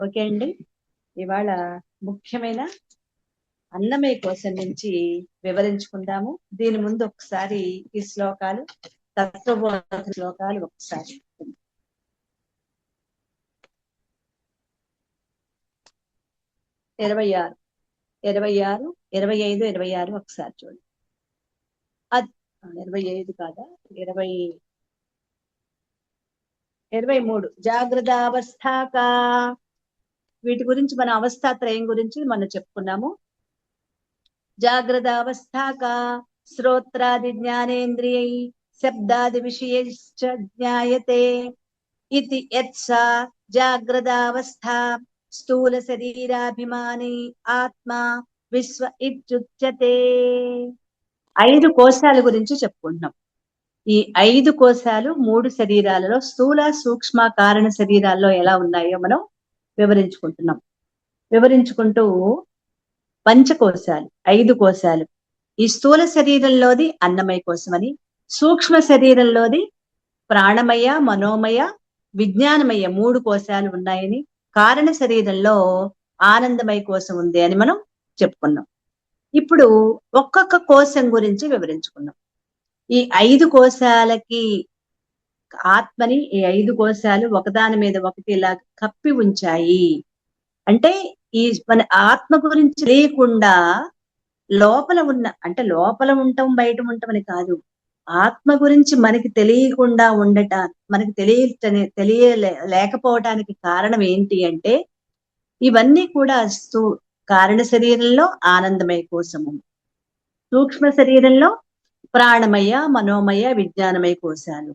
Okay అండి. ఇవాళ ముఖ్యమైన అన్నమయ్య కోసం నుంచి వివరించుకుందాము. దీని ముందు ఒకసారి ఈ శ్లోకాలు, తత్వబోధ శ్లోకాలు ఒకసారి 26, 26, 25, 26 ఒకసారి చూడండి. 25 కాదా, 23 జాగ్రత్తావస్థాకా. వీటి గురించి మన అవస్థాత్రయం గురించి మనం చెప్పుకున్నాము. జాగ్రత్తావస్థాకా శ్రోత్రాది జ్ఞానేంద్రియై శబ్దాది విషయైశ్చ జ్ఞాయతే ఇతి యత్సా జాగ్రత్తావస్థా స్థూల శరీరాభిమాని ఆత్మ విశ్వ ఇత్యుచ్యతే. 5 కోశాల గురించి చెప్పుకుంటున్నాం. ఈ 5 కోశాలు 3 శరీరాలలో స్థూల సూక్ష్మ కారణ శరీరాల్లో ఎలా ఉన్నాయో మనం వివరించుకుంటూ పంచకోశాలు 5 కోశాలు. ఈ స్థూల శరీరంలోది అన్నమయ కోశమని, సూక్ష్మ శరీరంలోది ప్రాణమయ, మనోమయ, విజ్ఞానమయ 3 కోశాలు ఉన్నాయని, కారణ శరీరంలో ఆనందమయ కోశం ఉంది అని మనం చెప్పుకున్నాం. ఇప్పుడు ఒక్కొక్క కోశం గురించి వివరించుకున్నాం. ఈ 5 కోశాలకి ఆత్మని ఈ 5 కోశాలు ఒకదాని మీద ఒకటి ఇలా కప్పి ఉంచాయి. అంటే ఈ మన ఆత్మ గురించి తెలియకుండా లోపల లోపల ఉండటం బయట ఉండటం అని కాదు, ఆత్మ గురించి మనకి తెలియకుండా మనకి లేకపోవటానికి కారణం ఏంటి అంటే ఇవన్నీ కూడా కారణ శరీరంలో ఆనందమయ కోశము, సూక్ష్మ శరీరంలో ప్రాణమయ, మనోమయ, విజ్ఞానమయ కోశాలు,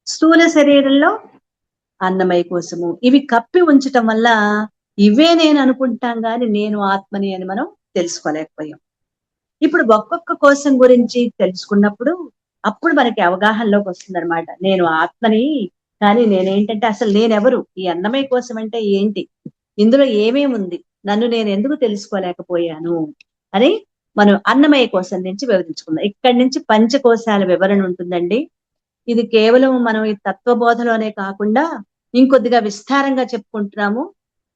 స్థూల శరీరంలో అన్నమయ కోశము. ఇవి కప్పి ఉంచటం వల్ల ఇవే నేను అనుకుంటాం గాని నేను ఆత్మని అని మనం తెలుసుకోలేకపోయాం. ఇప్పుడు ఒక్కొక్క కోశం గురించి తెలుసుకున్నప్పుడు అప్పుడు మనకి అవగాహనలోకి వస్తుంది అనమాట. నేను ఆత్మని, కానీ నేనేంటంటే అసలు నేనెవరు, ఈ అన్నమయ కోశం అంటే ఏంటి, ఇందులో ఏమేముంది, నన్ను నేను ఎందుకు తెలుసుకోలేకపోయాను అని మనం అన్నమయ కోశం నుంచి వివరించుకుందాం. ఇక్కడి నుంచి పంచకోశాల వివరణ ఉంటుందండి. ఇది కేవలం మనం ఈ తత్వబోధలోనే కాకుండా ఇంకొద్దిగా విస్తారంగా చెప్పుకుంటున్నాము.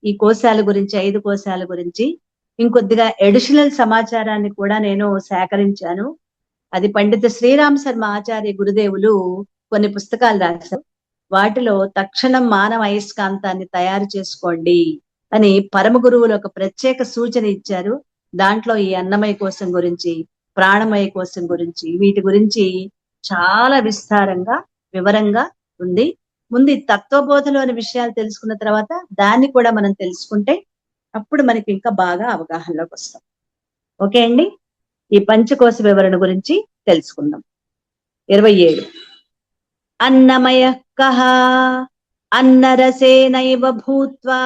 ఈ కోశాల గురించి, 5 కోశాల గురించి ఇంకొద్దిగా అడిషనల్ సమాచారాన్ని కూడా నేను సేకరించాను. అది పండిత శ్రీరామ శర్మ ఆచార్య గురుదేవులు కొన్ని పుస్తకాలు రాశారు. వాటిలో తక్షణం మానవ అయస్కాంతాన్ని తయారు చేసుకోండి అని పరమ గురువులు ఒక ప్రత్యేక సూచన ఇచ్చారు. దాంట్లో ఈ అన్నమయ కోశం గురించి, ప్రాణమయ కోశం గురించి, వీటి గురించి చాలా విస్తారంగా వివరంగా ఉంది. ముందు ఈ తత్వబోధలోని విషయాలు తెలుసుకున్న తర్వాత దాన్ని కూడా మనం తెలుసుకుంటే అప్పుడు మనకి ఇంకా బాగా అవగాహనలోకి వస్తాం. ఓకే అండి. ఈ పంచకోశ వివరణ గురించి తెలుసుకుందాం. 27 అన్నమయ కః అన్నరసేనైవ భూత్వా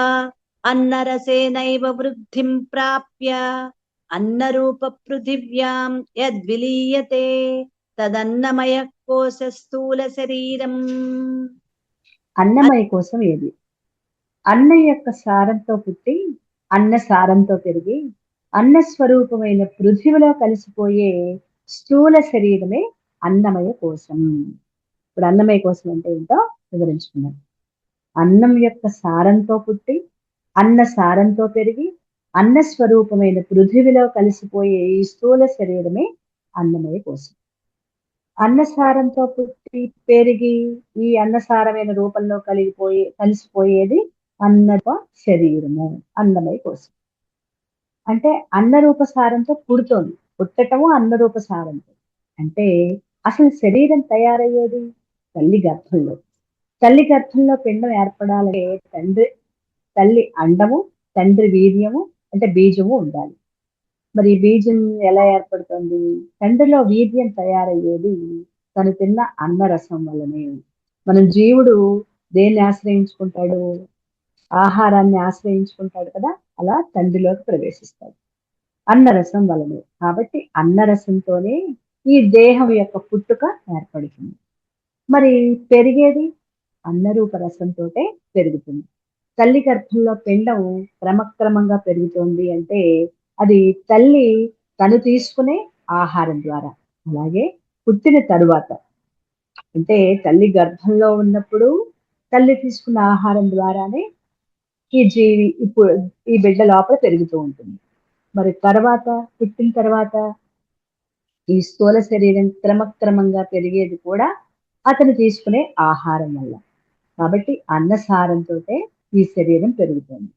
అన్నరసేనైవ వృద్ధిం ప్రాప్య అన్నరూప పృథివ్యాం యద్విలీయతే తదన్నమయ కోశ స్థూల శరీరం. అన్నమయ కోశం ఏది? అన్న యొక్క సారంతో పుట్టి అన్న సారంతో పెరిగి అన్న స్వరూపమైన పృథివిలో కలిసిపోయే స్థూల శరీరమే అన్నమయ కోశం. ఇప్పుడు అన్నమయ కోశం అంటే ఏంటో వివరించుకున్నాం. అన్నం యొక్క సారంతో పుట్టి అన్న సారంతో పెరిగి అన్న స్వరూపమైన పృథివిలో కలిసిపోయే ఈ స్థూల శరీరమే అన్నమయ కోశం. అన్నసారంతో పుట్టి పెరిగి ఈ అన్నసారమైన రూపంలో కలిసిపోయేది అన్నరూప శరీరము, అన్నమయ కోశం. అంటే అన్నరూప సారంతో పుట్టటము అన్నరూప సారంతో. అంటే అసలు శరీరం తయారయ్యేది తల్లి గర్భంలో. తల్లి గర్భంలో పిండం ఏర్పడాలంటే తల్లి అండము, తండ్రి వీర్యము అంటే బీజము ఉండాలి. మరి ఈ బీజం ఎలా ఏర్పడుతుంది? తండ్రిలో వీర్యం తయారయ్యేది తను తిన్న అన్నరసం వల్లనే. మనం జీవుడు దేన్ని ఆశ్రయించుకుంటాడు? ఆహారాన్ని ఆశ్రయించుకుంటాడు కదా, అలా తండ్రిలోకి ప్రవేశిస్తాడు అన్నరసం వలనే. కాబట్టి అన్నరసంతోనే ఈ దేహం యొక్క పుట్టుక ఏర్పడుతుంది. మరి పెరిగేది అన్నరూప రసంతో పెరుగుతుంది. తల్లి గర్భంలో పిండం క్రమక్రమంగా పెరుగుతోంది అంటే అది తల్లి తను తీసుకునే ఆహారం ద్వారా. అలాగే పుట్టిన తరువాత అంటే తల్లి గర్భంలో ఉన్నప్పుడు తల్లి తీసుకున్న ఆహారం ద్వారానే ఈ జీవి ఇప్పుడు ఈ బిడ్డ లోపల పెరుగుతూ ఉంటుంది. మరి తర్వాత పుట్టిన తర్వాత ఈ స్థూల శరీరం క్రమక్రమంగా పెరిగేది కూడా అతను తీసుకునే ఆహారం వల్ల. కాబట్టి అన్నసారంతో ఈ శరీరం పెరుగుతుంది.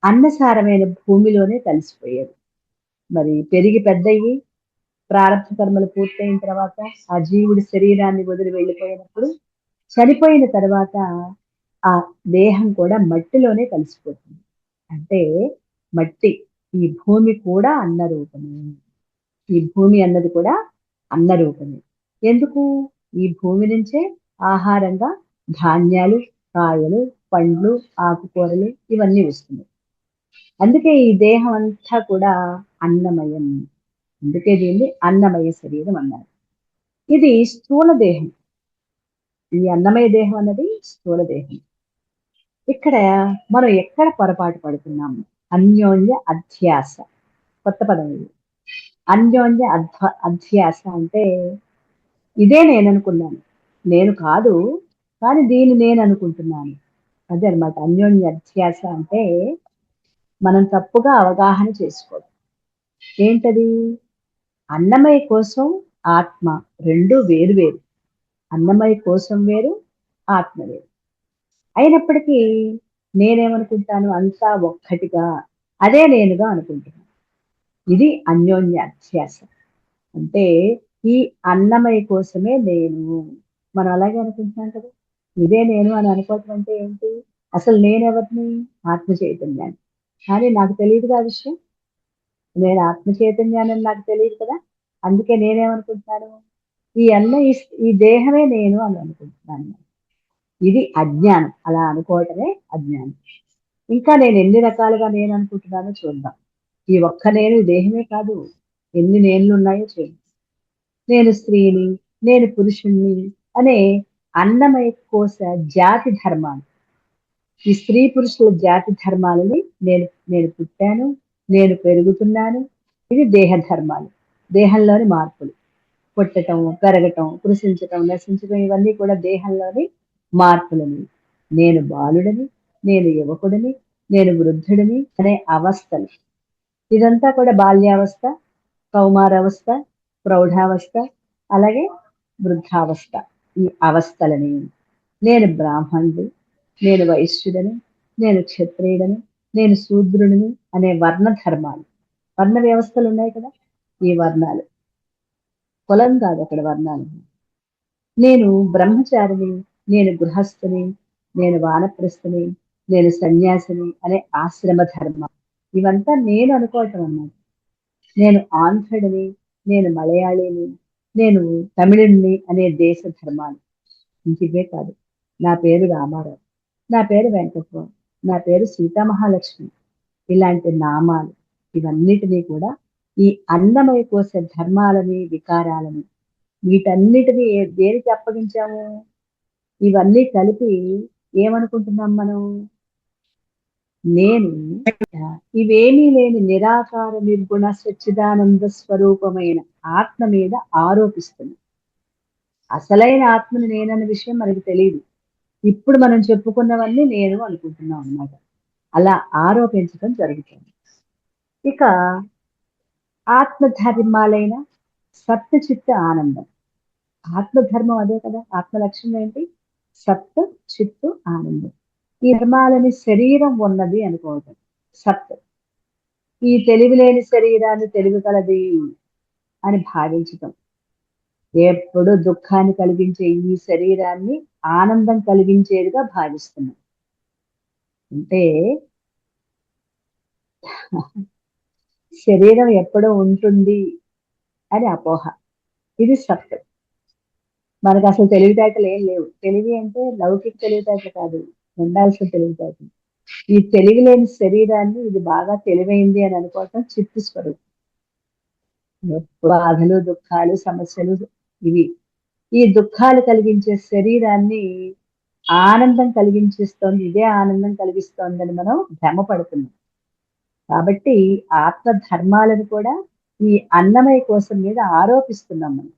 అన్నసారమైన భూమిలోనే కలిసిపోయేది. మరి పెరిగి పెద్దయ్యి ప్రారంభ కర్మలు పూర్తయిన తర్వాత ఆ జీవుడి శరీరాన్ని వదిలి వెళ్ళిపోయినప్పుడు చనిపోయిన తర్వాత ఆ దేహం కూడా మట్టిలోనే కలిసిపోతుంది. అంటే మట్టి, ఈ భూమి కూడా అన్న రూపమే. ఈ భూమి అన్నది కూడా అన్న రూపమే. ఎందుకు? ఈ భూమి నుంచే ఆహారంగా ధాన్యాలు, కాయలు, పండ్లు, ఆకుకూరలు ఇవన్నీ వస్తున్నాయి. అందుకే ఈ దేహం అంతా కూడా అన్నమయం. అందుకే దీన్ని అన్నమయ శరీరం అన్నారు. ఇది స్థూల దేహం. ఈ అన్నమయ దేహం అన్నది స్థూల దేహం. ఇక్కడ మనం ఎక్కడ పొరపాటు పడుతున్నాము? అన్యోన్య అధ్యాస. కొత్త పదం ఇది. అన్యోన్య అధ్యాస అంటే ఇదే నేను అనుకున్నాను, నేను కాదు, కానీ దీన్ని నేను అనుకుంటున్నాను. అదే అనమాట అన్యోన్య అధ్యాస అంటే మనం తప్పుగా అవగాహన చేసుకోవడం. ఏంటది? అన్నమయ కోసం ఆత్మ రెండు వేరు వేరు. అన్నమయ కోసం వేరు, ఆత్మ వేరు. అయినప్పటికీ నేనేమనుకుంటాను? అంతా ఒక్కటిగా, అదే నేనుగా అనుకుంటున్నాను. ఇది అన్యోన్య అధ్యాస. అంటే ఈ అన్నమయ కోసమే నేను, మనం అలాగే అనుకుంటున్నాం కదా. ఇదే నేను అని అనుకోవటం అంటే ఏంటి? అసలు నేనెవరిని? ఆత్మ చైతన్యాన్ని. కానీ నాకు తెలియదుగా ఆ విషయం. నేను ఆత్మ చైతన్యాన్ని నాకు తెలియదు కదా. అందుకే నేనేమనుకుంటున్నాను? ఈ అన్న ఈ దేహమే నేను అని అనుకుంటున్నాను. ఇది అజ్ఞానం. అలా అనుకోవటమే అజ్ఞానం. ఇంకా నేను ఎన్ని రకాలుగా నేను అనుకుంటున్నానో చూద్దాం. ఈ ఒక్క నేను ఈ దేహమే కాదు, ఎన్ని నేనులు ఉన్నాయో చూద్దాం. నేను స్త్రీని, నేను పురుషుణ్ణి అనే అన్నమయ కోశ జాతి ధర్మాలు, ఈ స్త్రీ పురుషుల జాతి ధర్మాలని నేను నేను పుట్టాను, నేను పెరుగుతున్నాను. ఇది దేహ ధర్మాలు, దేహంలోని మార్పులు. పుట్టటం, పెరగటం, కృషించటం, నశించటం ఇవన్నీ కూడా దేహంలోని మార్పులని. నేను బాలుడని, నేను యువకుడిని, నేను వృద్ధుడిని అనే అవస్థలు. ఇదంతా కూడా బాల్యావస్థ, కౌమారావస్థ, ప్రౌఢావస్థ, అలాగే వృద్ధావస్థ. ఈ అవస్థలని నేను బ్రాహ్మణుడు, నేను వైశ్యుడని, నేను క్షత్రియుడని, నేను శూద్రుడిని అనే వర్ణ ధర్మాలు. వర్ణ వ్యవస్థలు ఉన్నాయి కదా, ఈ వర్ణాలు. కులం కాదు అక్కడ వర్ణాలు. నేను బ్రహ్మచారిని, నేను గృహస్థుని, నేను వానప్రస్థుని, నేను సన్యాసిని అనే ఆశ్రమ ధర్మం. ఇవంతా నేను అనుకోవటం అన్నమాట. నేను ఆంధ్రుడిని, నేను మలయాళిని, నేను తమిళుడిని అనే దేశ ధర్మాలు. ఇంకివే కాదు. నా పేరు రామారావు, నా పేరు వెంకట్రావు, నా పేరు సీతామహాలక్ష్మి, ఇలాంటి నామాలు. ఇవన్నిటినీ కూడా ఈ అన్నమయ కోశ ధర్మాలని, వికారాలని, వీటన్నిటినీ దేనికి అప్పగించాము? ఇవన్నీ కలిపి ఏమనుకుంటున్నాం మనం? నేను ఇవేమీ లేని నిరాకార నిర్గుణ సచ్చిదానంద స్వరూపమైన ఆత్మ మీద ఆరోపిస్తుంది. అసలైన ఆత్మని నేనన్న విషయం మనకి తెలియదు. ఇప్పుడు మనం చెప్పుకున్నవన్నీ నేను అనుకుంటున్నాం అన్నమాట. అలా ఆరోపించడం జరుగుతుంది. ఇక ఆత్మధర్మాలైన సత్తు చిత్త ఆనందం. ఆత్మధర్మం అదే కదా. ఆత్మ లక్షణం ఏంటి? సత్తు చిత్తు ఆనందం. ఈ ధర్మాలని శరీరం ఉన్నది అనుకోవటం సత్. ఈ తెలివిలేని శరీరాన్ని తెలివి కలది అని భావించటం. ఎప్పుడు దుఃఖాన్ని కలిగించే ఈ శరీరాన్ని ఆనందం కలిగించేదిగా భావిస్తున్నాం. అంటే శరీరం ఎప్పుడో ఉంటుంది అని అపోహ. ఇది సత్. మనకు అసలు తెలివితేటలు ఏం లేవు. తెలివి అంటే లౌకిక తెలివితేటలు కాదు, ఉండాల్సిన తెలివితేటలు. ఈ తెలివి లేని శరీరాన్ని ఇది బాగా తెలివైంది అని అనుకోవటం చిత్తు స్వరూపం. బాధలు, దుఃఖాలు, సమస్యలు ఇవి. ఈ దుఃఖాలు కలిగించే శరీరాన్ని ఆనందం కలిగించేస్తోంది, ఇదే ఆనందం కలిగిస్తోందని మనం భ్రమపడుతున్నాం. కాబట్టి ఆత్మ ధర్మాలను కూడా ఈ అన్నమయ కోసం మీద ఆరోపిస్తున్నాం మనం.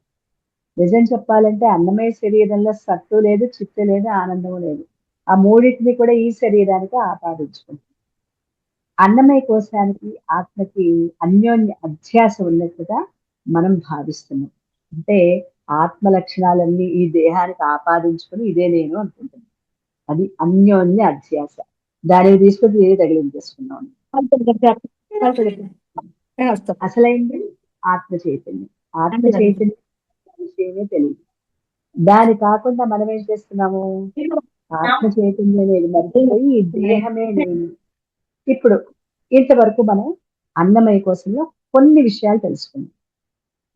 నిజం చెప్పాలంటే అన్నమయ శరీరంలో సత్తు లేదు, చిత్తు లేదు, ఆనందము లేదు. ఆ మూడింటిని కూడా ఈ శరీరానికి ఆపాదించుకుంటుంది. అన్నమయ కోశానికి ఆత్మకి అన్యోన్య అధ్యాస ఉన్నట్లుగా మనం భావిస్తున్నాం. అంటే ఆత్మ లక్షణాలన్నీ ఈ దేహానికి ఆపాదించుకుని ఇదే నేను అనుకుంటున్నాను. అది అన్యోన్య అధ్యాస. దానికి తీసుకొని ఏది తగిలించేసుకున్నాం. అసలైంది ఆత్మ చైతన్యం. ఆత్మ చైతన్యం విషయమే తెలియదు. దాని కాకుండా మనం ఏం చేస్తున్నాము? ఆత్మ చైతన్యం లేదు మర్చిపోయి ఈ దేహమే నేను. ఇప్పుడు ఇంతవరకు మనం అన్నమయ కోసంలో కొన్ని విషయాలు తెలుసుకున్నాం.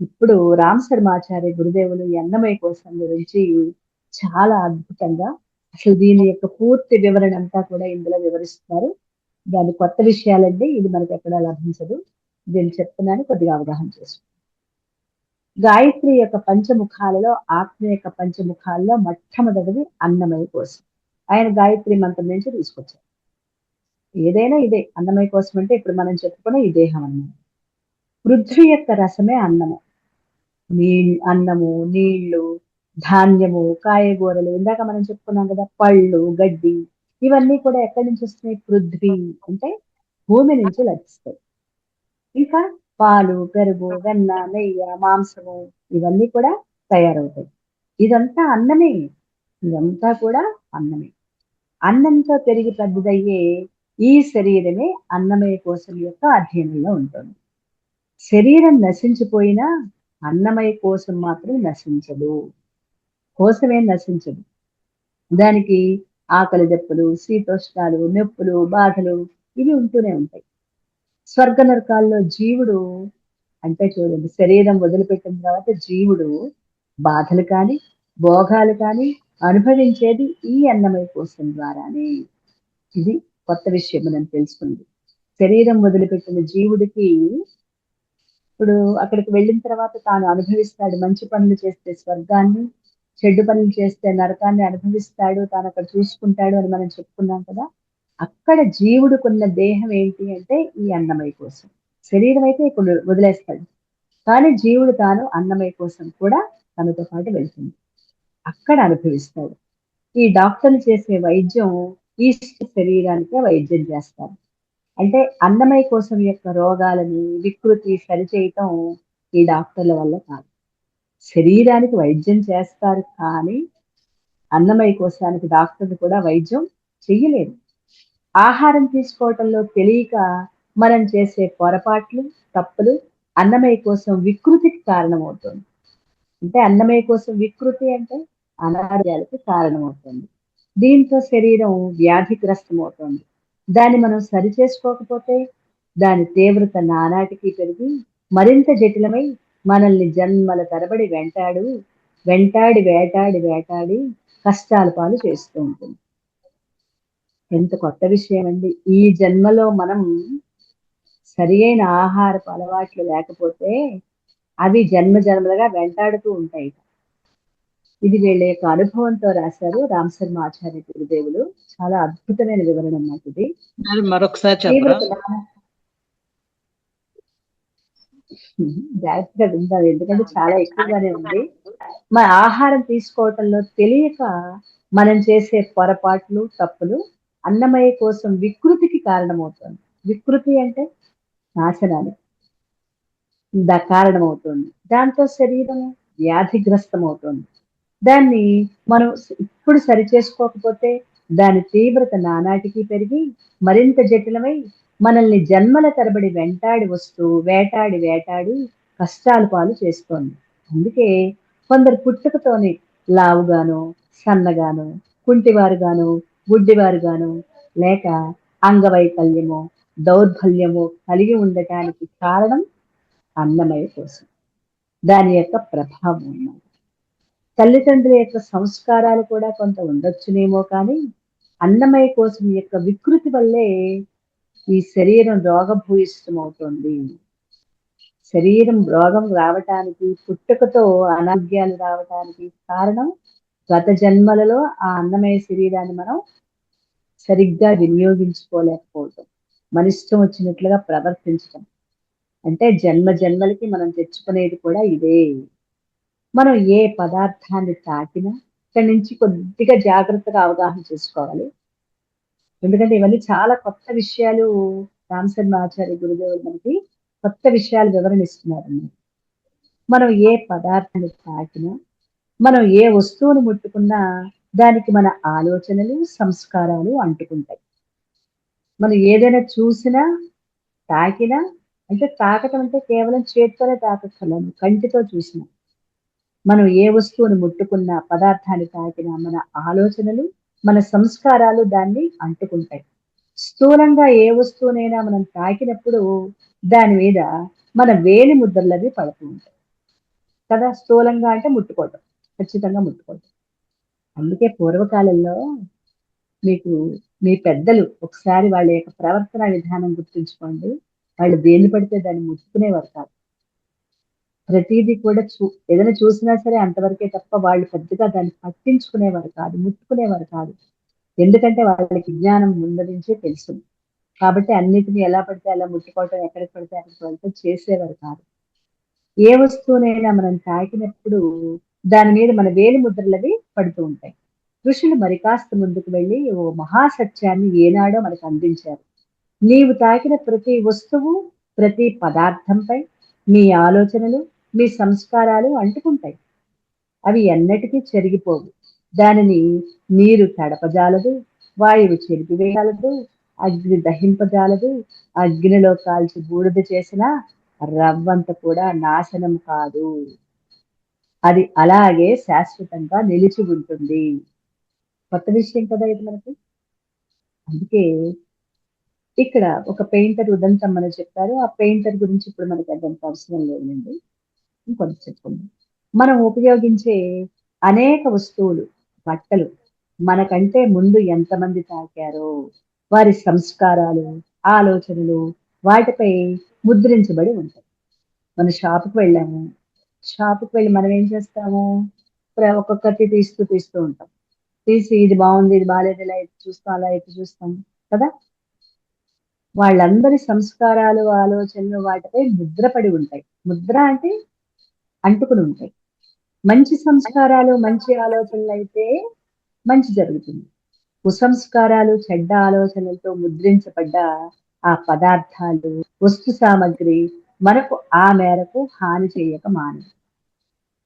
ఇప్పుడు రామ్ శర్మాచార్య గురుదేవులు ఈ అన్నమయ కోశం గురించి చాలా అద్భుతంగా అసలు దీని యొక్క పూర్తి వివరణ అంతా కూడా ఇందులో వివరిస్తున్నారు. దాని కొత్త విషయాలండి, ఇది మనకి ఎక్కడా లభించదు. దీన్ని చెప్తున్నాను, కొద్దిగా అవగాహన చేసుకోండి. గాయత్రి యొక్క పంచముఖాలలో ఆత్మ యొక్క పంచముఖాల్లో మొట్టమొదటిది అన్నమయ కోశం. ఆయన గాయత్రి మంత్రం నుంచి తీసుకొచ్చారు. ఏదైనా ఇదే అన్నమయ కోశం అంటే ఇప్పుడు మనం చెప్పుకునే ఈ దేహం అన్నమాట. పృథ్వీ యొక్క రసమే అన్నము. అన్నము, నీళ్లు, ధాన్యము, కాయగూరలు, ఇందాక మనం చెప్పుకున్నాం కదా, పళ్ళు, గడ్డి, ఇవన్నీ కూడా ఎక్కడి నుంచి వస్తున్నాయి? పృథ్వీ అంటే భూమి నుంచి లభిస్తాయి. ఇంకా పాలు, పెరుగు, వెన్న, నెయ్యి, మాంసము, ఇవన్నీ కూడా తయారవుతాయి. ఇదంతా అన్నమే. ఇదంతా కూడా అన్నమే. అన్నంతో పెరిగి పెద్దదయ్యే ఈ శరీరమే అన్నమయ కోశం యొక్క అధ్యయనంలో ఉంటుంది. శరీరం నశించిపోయినా అన్నమయ కోశం మాత్రం నశించదు. కోశమేం నశించదు. దానికి ఆకలి దెబ్బలు, శీతోష్ణాలు, నొప్పులు, బాధలు ఇవి ఉంటూనే ఉంటాయి. స్వర్గ నరకాల్లో జీవుడు అంటే చూడండి, శరీరం వదిలిపెట్టిన తర్వాత జీవుడు బాధలు కానీ భోగాలు కానీ అనుభవించేది ఈ అన్నమయ కోశం ద్వారానే. ఇది కొత్త విషయం మనం తెలుసుకుంది. శరీరం వదిలిపెట్టిన జీవుడికి ఇప్పుడు అక్కడికి వెళ్ళిన తర్వాత తాను అనుభవిస్తాడు. మంచి పనులు చేస్తే స్వర్గాన్ని, చెడ్డు పనులు చేస్తే నరకాన్ని అనుభవిస్తాడు, తాను అక్కడ చూసుకుంటాడు అని మనం చెప్పుకున్నాం కదా. అక్కడ జీవుడుకున్న దేహం ఏంటి అంటే ఈ అన్నమయ కోశం. శరీరం అయితే ఇప్పుడు వదిలేస్తాడు, కానీ జీవుడు తాను అన్నమయ కోసం కూడా తనతో పాటు వెళ్తుంది, అక్కడ అనుభవిస్తాడు. ఈ డాక్టర్లు చేసే వైద్యం ఈ శరీరానికే వైద్యం చేస్తారు. అంటే అన్నమయ కోశం యొక్క రోగాలని వికృతి సరిచేయటం ఈ డాక్టర్ల వల్ల కాదు. శరీరానికి వైద్యం చేస్తారు, కానీ అన్నమయ కోశానికి డాక్టర్లు కూడా వైద్యం చెయ్యలేరు. ఆహారం తీసుకోవటంలో తెలియక మనం చేసే పొరపాట్లు, తప్పులు అన్నమయ కోశం వికృతికి కారణమవుతుంది. అంటే అన్నమయ కోశం వికృతి అంటే అనారోగ్యాలకు కారణమవుతుంది. దీంతో శరీరం వ్యాధిగ్రస్తమవుతుంది. దాన్ని మనం సరి చేసుకోకపోతే దాని తీవ్రత నానాటికి పెరిగి మరింత జటిలమై మనల్ని జన్మల తరబడి వెంటాడి వేటాడి వేటాడి కష్టాల పాలు చేస్తూ ఉంటుంది. ఎంత కొత్త విషయం అండి! ఈ జన్మలో మనం సరి అయిన ఆహారపు అలవాట్లు లేకపోతే అవి జన్మ జన్మలుగా వెంటాడుతూ ఉంటాయి. ఇది వీళ్ళ యొక్క అనుభవంతో రాశారు రామ్ శర్మ ఆచార్య గురుదేవులు. చాలా అద్భుతమైన వివరణ అన్నమాట ఇది. మరొకసారి చెప్పరా? జాగ్రత్తగా వింటారు, ఎందుకంటే చాలా ఎక్కువగానే ఉంది. మన ఆహారం తీసుకోవటంలో తెలియక మనం చేసే పొరపాట్లు, తప్పులు అన్నమయ కోసం వికృతికి కారణమవుతుంది. వికృతి అంటే నాశనానికి కారణమవుతుంది. దాంతో శరీరం వ్యాధిగ్రస్తం అవుతుంది. దాన్ని మనం ఇప్పుడు సరి చేసుకోకపోతే దాని తీవ్రత నానాటికి పెరిగి మరింత జటిలమై మనల్ని జన్మల తరబడి వెంటాడి వస్తూ వేటాడి వేటాడి కష్టాల పాలు చేస్తోంది. అందుకే కొందరు పుట్టుకతోనే లావుగాను, సన్నగాను, కుంటివారుగాను, గుడ్డివారుగాను, లేక అంగవైకల్యము, దౌర్బల్యము కలిగి ఉండటానికి కారణం అన్నమయ కోశం, దాని యొక్క ప్రభావం అన్నమాట. తల్లిదండ్రుల యొక్క సంస్కారాలు కూడా కొంత ఉండొచ్చునేమో, కానీ అన్నమయ కోశం యొక్క వికృతి వల్లే ఈ శరీరం రోగభూయిష్టమవుతుంది. శరీరం రోగం రావటానికి, పుట్టుకతో అనారోగ్యాలు రావటానికి కారణం గత జన్మలలో ఆ అన్నమయ శరీరాన్ని మనం సరిగ్గా వినియోగించుకోలేకపోవటం, మన ఇష్టం వచ్చినట్లుగా ప్రవర్తించటం. అంటే జన్మ జన్మలకి మనం తెచ్చుకునేది కూడా ఇదే. మనం ఏ పదార్థాన్ని తాకినా, ఇక్కడి నుంచి కొద్దిగా జాగ్రత్తగా అవగాహన చేసుకోవాలి. ఎందుకంటే ఇవన్నీ చాలా కొత్త విషయాలు రామశర్మాచార్య గురుదేవులు మనకి కొత్త విషయాలు వివరణ ఇస్తున్నారండి. మనం ఏ పదార్థాన్ని తాకినా, మనం ఏ వస్తువును ముట్టుకున్నా దానికి మన ఆలోచనలు, సంస్కారాలు అంటుకుంటాయి. మనం ఏదైనా చూసినా, తాకినా అంటే తాకటం అంటే కేవలం చేత్తోనే తాకక్కర్లేదు. కంటితో చూసినా. మనం ఏ వస్తువును ముట్టుకున్నా, పదార్థాన్ని తాకినా మన ఆలోచనలు, మన సంస్కారాలు దాన్ని అంటుకుంటాయి. స్థూలంగా ఏ వస్తువునైనా మనం తాకినప్పుడు దాని మీద మన వేలి ముద్రలవి పడుతూ ఉంటాయి కదా! స్థూలంగా అంటే ముట్టుకోవటం. ఖచ్చితంగా ముట్టుకోవటం. అందుకే పూర్వకాలంలో మీకు మీ పెద్దలు ఒకసారి వాళ్ళ యొక్క ప్రవర్తన విధానం గుర్తుంచుకోండి. వాళ్ళు దేన్ని పడితే దాన్ని ముట్టుకునేవారు కాదు. ప్రతీదీ కూడా ఏదైనా చూసినా సరే అంతవరకే తప్ప వాళ్ళు పెద్దగా దాన్ని పట్టించుకునేవారు కాదు. ముట్టుకునేవారు కాదు. ఎందుకంటే వాళ్ళకి జ్ఞానం ముందు నుంచే తెలుసు. కాబట్టి అన్నిటిని ఎలా పడితే అలా ముట్టుకోవటం, ఎక్కడికి పడితే అక్కడికి వెళ్ళటం చేసేవారు కాదు. ఏ వస్తువునైనా మనం తాకినప్పుడు దాని మీద మన వేలి ముద్రలవి పడుతూ ఉంటాయి. ఋషులు మరి కాస్త ముందుకు వెళ్ళి ఓ మహాసత్యాన్ని ఏనాడో మనకు అందించారు. నీవు తాకిన ప్రతి వస్తువు, ప్రతి పదార్థంపై మీ ఆలోచనలు, మీ సంస్కారాలు అంటుకుంటాయి. అవి ఎన్నటికీ చెరిగిపోవు. దానిని నీరు తడపజాలదు, వాయువు చెరిపివేయగలదు, అగ్ని దహింపజాలదు, అగ్నిలో కాల్చి బూడిద చేసిన రవ్వంత కూడా నాశనం కాదు. అది అలాగే శాశ్వతంగా నిలిచి ఉంటుంది. కొత్త విషయం కదా ఇది మనకి. అందుకే ఇక్కడ ఒక పెయింటర్ ఉదంతం మనం చెప్పారు. ఆ పెయింటర్ గురించి ఇప్పుడు మనకి అదంత అవసరం లేదండి. ఇంకొంచెం చెప్పుకుందాం. మనం ఉపయోగించే అనేక వస్తువులు, బట్టలు మనకంటే ముందు ఎంతమంది తాకారో, వారి సంస్కారాలు, ఆలోచనలు వాటిపై ముద్రించబడి ఉంటాయి. మనం షాప్‌కి వెళ్ళాము. షాప్‌కి వెళ్ళి మనం ఏం చేస్తాము? ఒక్కొక్కటి తీస్తూ తీస్తూ ఉంటాం. తీసి ఇది బావుంది, ఇది బాలేదు, ఇలా ఎత్తి చూస్తాం, అలా ఎత్తి చూస్తాం కదా! వాళ్ళందరి సంస్కారాలు, ఆలోచనలు వాటిపై ముద్రపడి ఉంటాయి. ముద్ర అంటే అంటుకుని ఉంటాయి. మంచి సంస్కారాలు, మంచి ఆలోచనలైతే మంచి జరుగుతుంది. కుసంస్కారాలు, చెడ్డ ఆలోచనలతో ముద్రించబడ్డ ఆ పదార్థాలు, వస్తు సామగ్రి మనకు ఆ మేరకు హాని చేయక మానదు.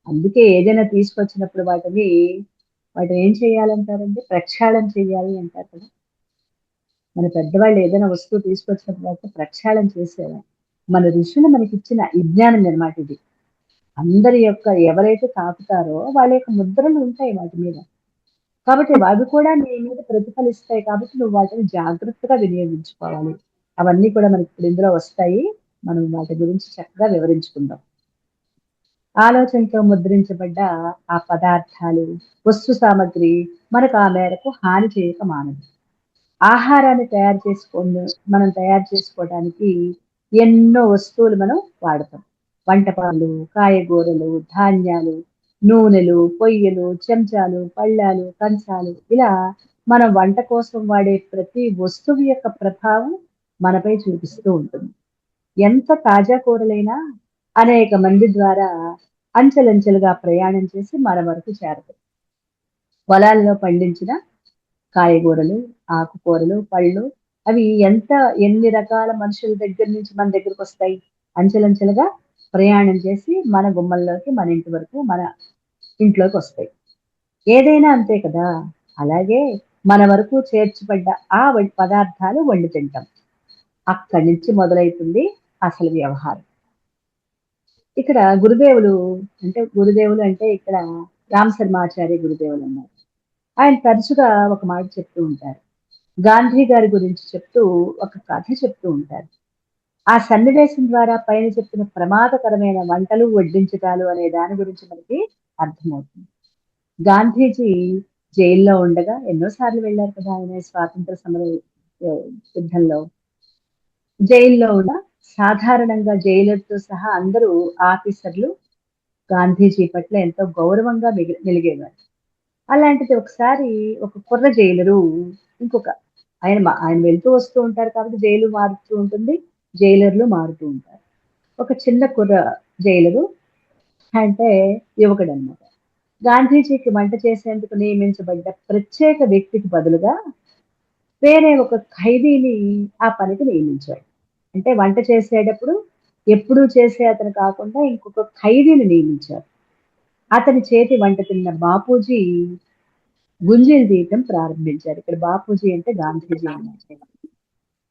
అందుకే ఏదైనా తీసుకొచ్చినప్పుడు వాటిని ఏం చేయాలంటారండి? ప్రక్షాళన చేయాలి అంటారు కదా! మన పెద్దవాళ్ళు ఏదైనా వస్తువు తీసుకొచ్చినప్పుడు అయితే ప్రక్షాళన చేసేవారు. మన ఋషులు మనకిచ్చిన విజ్ఞానం అన్నమాట ఇది. అందరి యొక్క ఎవరైతే తాకుతారో వాళ్ళ యొక్క ముద్రలు ఉంటాయి వాటి మీద. కాబట్టి అవి కూడా నీ మీద ప్రతిఫలిస్తాయి కాబట్టి నువ్వు వాటిని జాగ్రత్తగా వినియోగించుకోవాలి. అవన్నీ కూడా మనకి ఇప్పుడు ఇందులో వస్తాయి. మనం వాటి గురించి చక్కగా వివరించుకుందాం. ఆలోచనతో ముద్రించబడ్డ ఆ పదార్థాలు, వస్తు సామగ్రి మనకు ఆ మేరకు హాని చేయక మానదు. ఆహారాన్ని మనం తయారు చేసుకోవడానికి ఎన్నో వస్తువులు మనం వాడతాం. వంటపాలు, కాయగూరలు, ధాన్యాలు, నూనెలు, పొయ్యలు, చెంచాలు, పళ్ళాలు, కంచాలు ఇలా మనం వంట కోసం వాడే ప్రతి వస్తువు యొక్క ప్రభావం మనపై చూపిస్తూ ఉంటుంది. ఎంత తాజా కూరలైనా అనేక మంది ద్వారా అంచెలంచెలుగా ప్రయాణం చేసి మన వరకు చేరతాయి. పొలాల్లో పండించిన కాయగూరలు, ఆకుకూరలు, పళ్ళు అవి ఎన్ని రకాల మనుషుల దగ్గర నుంచి మన దగ్గరకొస్తాయి. అంచెలంచెలుగా ప్రయాణం చేసి మన గుమ్మంలోకి, మన ఇంటి వరకు, మన ఇంట్లోకొస్తాయి. ఏదైనా అంతే కదా! అలాగే మన వరకు చేర్చబడ్డ పదార్థాలు వండి తింటాం. అక్కడి నుంచి మొదలైతుంది అసలు వ్యవహారం. ఇక్కడ గురుదేవులు అంటే ఇక్కడ రామశర్మాచార్య గురుదేవులు అన్నారు. ఆయన తరచుగా ఒక మాట చెప్తూ ఉంటారు. గాంధీ గారి గురించి చెప్తూ ఒక కథ చెప్తూ ఉంటారు. ఆ సన్నివేశం ద్వారా పైన చెప్పిన ప్రమాదకరమైన వంటలు, వడ్డించటాలు అనే దాని గురించి మనకి అర్థమవుతుంది. గాంధీజీ జైల్లో ఉండగా ఎన్నో సార్లు వెళ్లారు కదా! ఆయన స్వాతంత్ర సమర యుద్ధంలో. జైల్లో ఉన్న సాధారణంగా జైలర్‌తో సహా అందరూ ఆఫీసర్లు గాంధీజీ పట్ల ఎంతో గౌరవంగా మెలిగేవారు. అలాంటిది ఒకసారి ఒక కుర్ర జైలరు ఇంకొక ఆయన వెళ్తూ వస్తూ ఉంటారు కాబట్టి జైలు మారుతూ ఉంటుంది. జైలర్లు మారుతూ ఉంటారు. ఒక చిన్న కుర్ర జైలరు అంటే యువకుడన్నమాట. గాంధీజీకి వంట చేసేందుకు నియమించబడ్డ ప్రత్యేక వ్యక్తికి బదులుగా వేరే ఒక ఖైదీని ఆ పనికి నియమించాడు. అంటే వంట చేసేటప్పుడు ఎప్పుడూ చేసే అతను కాకుండా ఇంకొక ఖైదీని నియమించారు. అతని చేతి వంట తిన్న బాపూజీ గుంజీలు తీయటం ప్రారంభించారు. ఇక్కడ బాపూజీ అంటే గాంధీజీ అన్నమాట.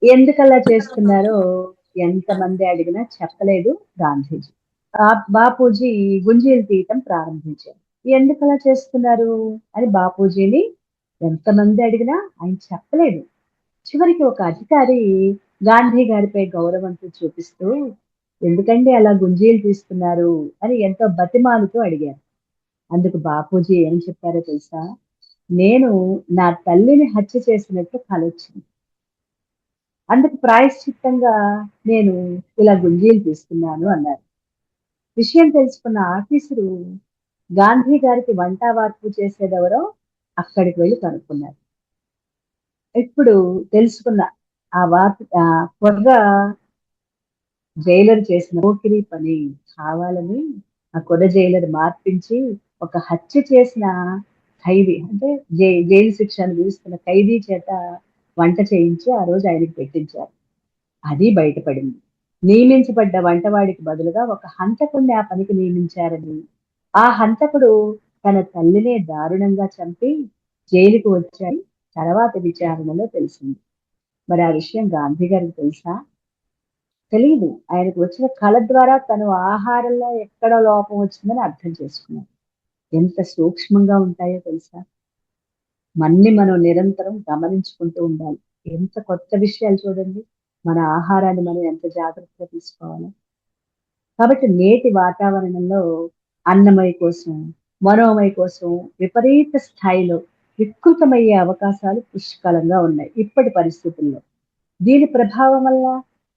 ఎందుకలా చేస్తున్నారో ఎంతమంది అడిగినా చెప్పలేదు గాంధీజీ. బాపూజీ గుంజీలు తీయటం ప్రారంభించారు. ఎందుకలా చేస్తున్నారు అని బాపూజీని ఎంతమంది అడిగినా ఆయన చెప్పలేదు. చివరికి ఒక అధికారి గాంధీ గారిపై గౌరవంతో చూపిస్తూ ఎందుకండి అలా గుంజీలు తీస్తున్నారు అని ఎంతో బతిమాలుతూ అడిగారు. అందుకు బాపూజీ ఏం చెప్పారో తెలుసా? నేను నా తల్లిని హత్య చేసినట్టు కలొచ్చింది. అందుకు ప్రాయశ్చిత్తంగా నేను ఇలా గుంజీలు తీస్తున్నాను అన్నారు. విషయం తెలుసుకున్న ఆఫీసరు గాంధీ గారికి వంట వార్పు చేసేదెవరో అక్కడికి వెళ్ళి కనుక్కున్నారు. ఇప్పుడు తెలుసుకున్న ఆ కుర్ర జైలర్ చేసిన పోకిరీ పని కావాలని ఆ కుర్ర జైలర్ మార్పించి ఒక హత్య చేసిన ఖైదీ అంటే జైలు శిక్ష అనుభవిస్తున్న ఖైదీ చేత వంట చేయించి ఆ రోజు ఆయనకి పెట్టించారు. అది బయటపడింది. నియమించబడ్డ వంటవాడికి బదులుగా ఒక హంతకుడిని ఆ పనికి నియమించారని, ఆ హంతకుడు తన తల్లినే దారుణంగా చంపి జైలుకు వచ్చారని తర్వాత విచారణలో తెలిసింది. మరి ఆ విషయం గాంధీ గారికి తెలుసా? తెలియదు. ఆయనకు వచ్చిన కళ ద్వారా తను ఆహారంలో ఎక్కడ లోపం వచ్చిందని అర్థం చేసుకున్నారు. ఎంత సూక్ష్మంగా ఉంటాయో తెలుసా? మనం నిరంతరం గమనించుకుంటూ ఉండాలి. ఎంత కొత్త విషయాలు చూడండి. మన ఆహారాన్ని మనం ఎంత జాగ్రత్తగా తీసుకోవాలి. కాబట్టి నేటి వాతావరణంలో అన్నమయ కోసం, మనోమయ కోసం విపరీత స్థాయిలో వికృతమయ్యే అవకాశాలు పుష్కలంగా ఉన్నాయి ఇప్పటి పరిస్థితుల్లో. దీని ప్రభావం వల్ల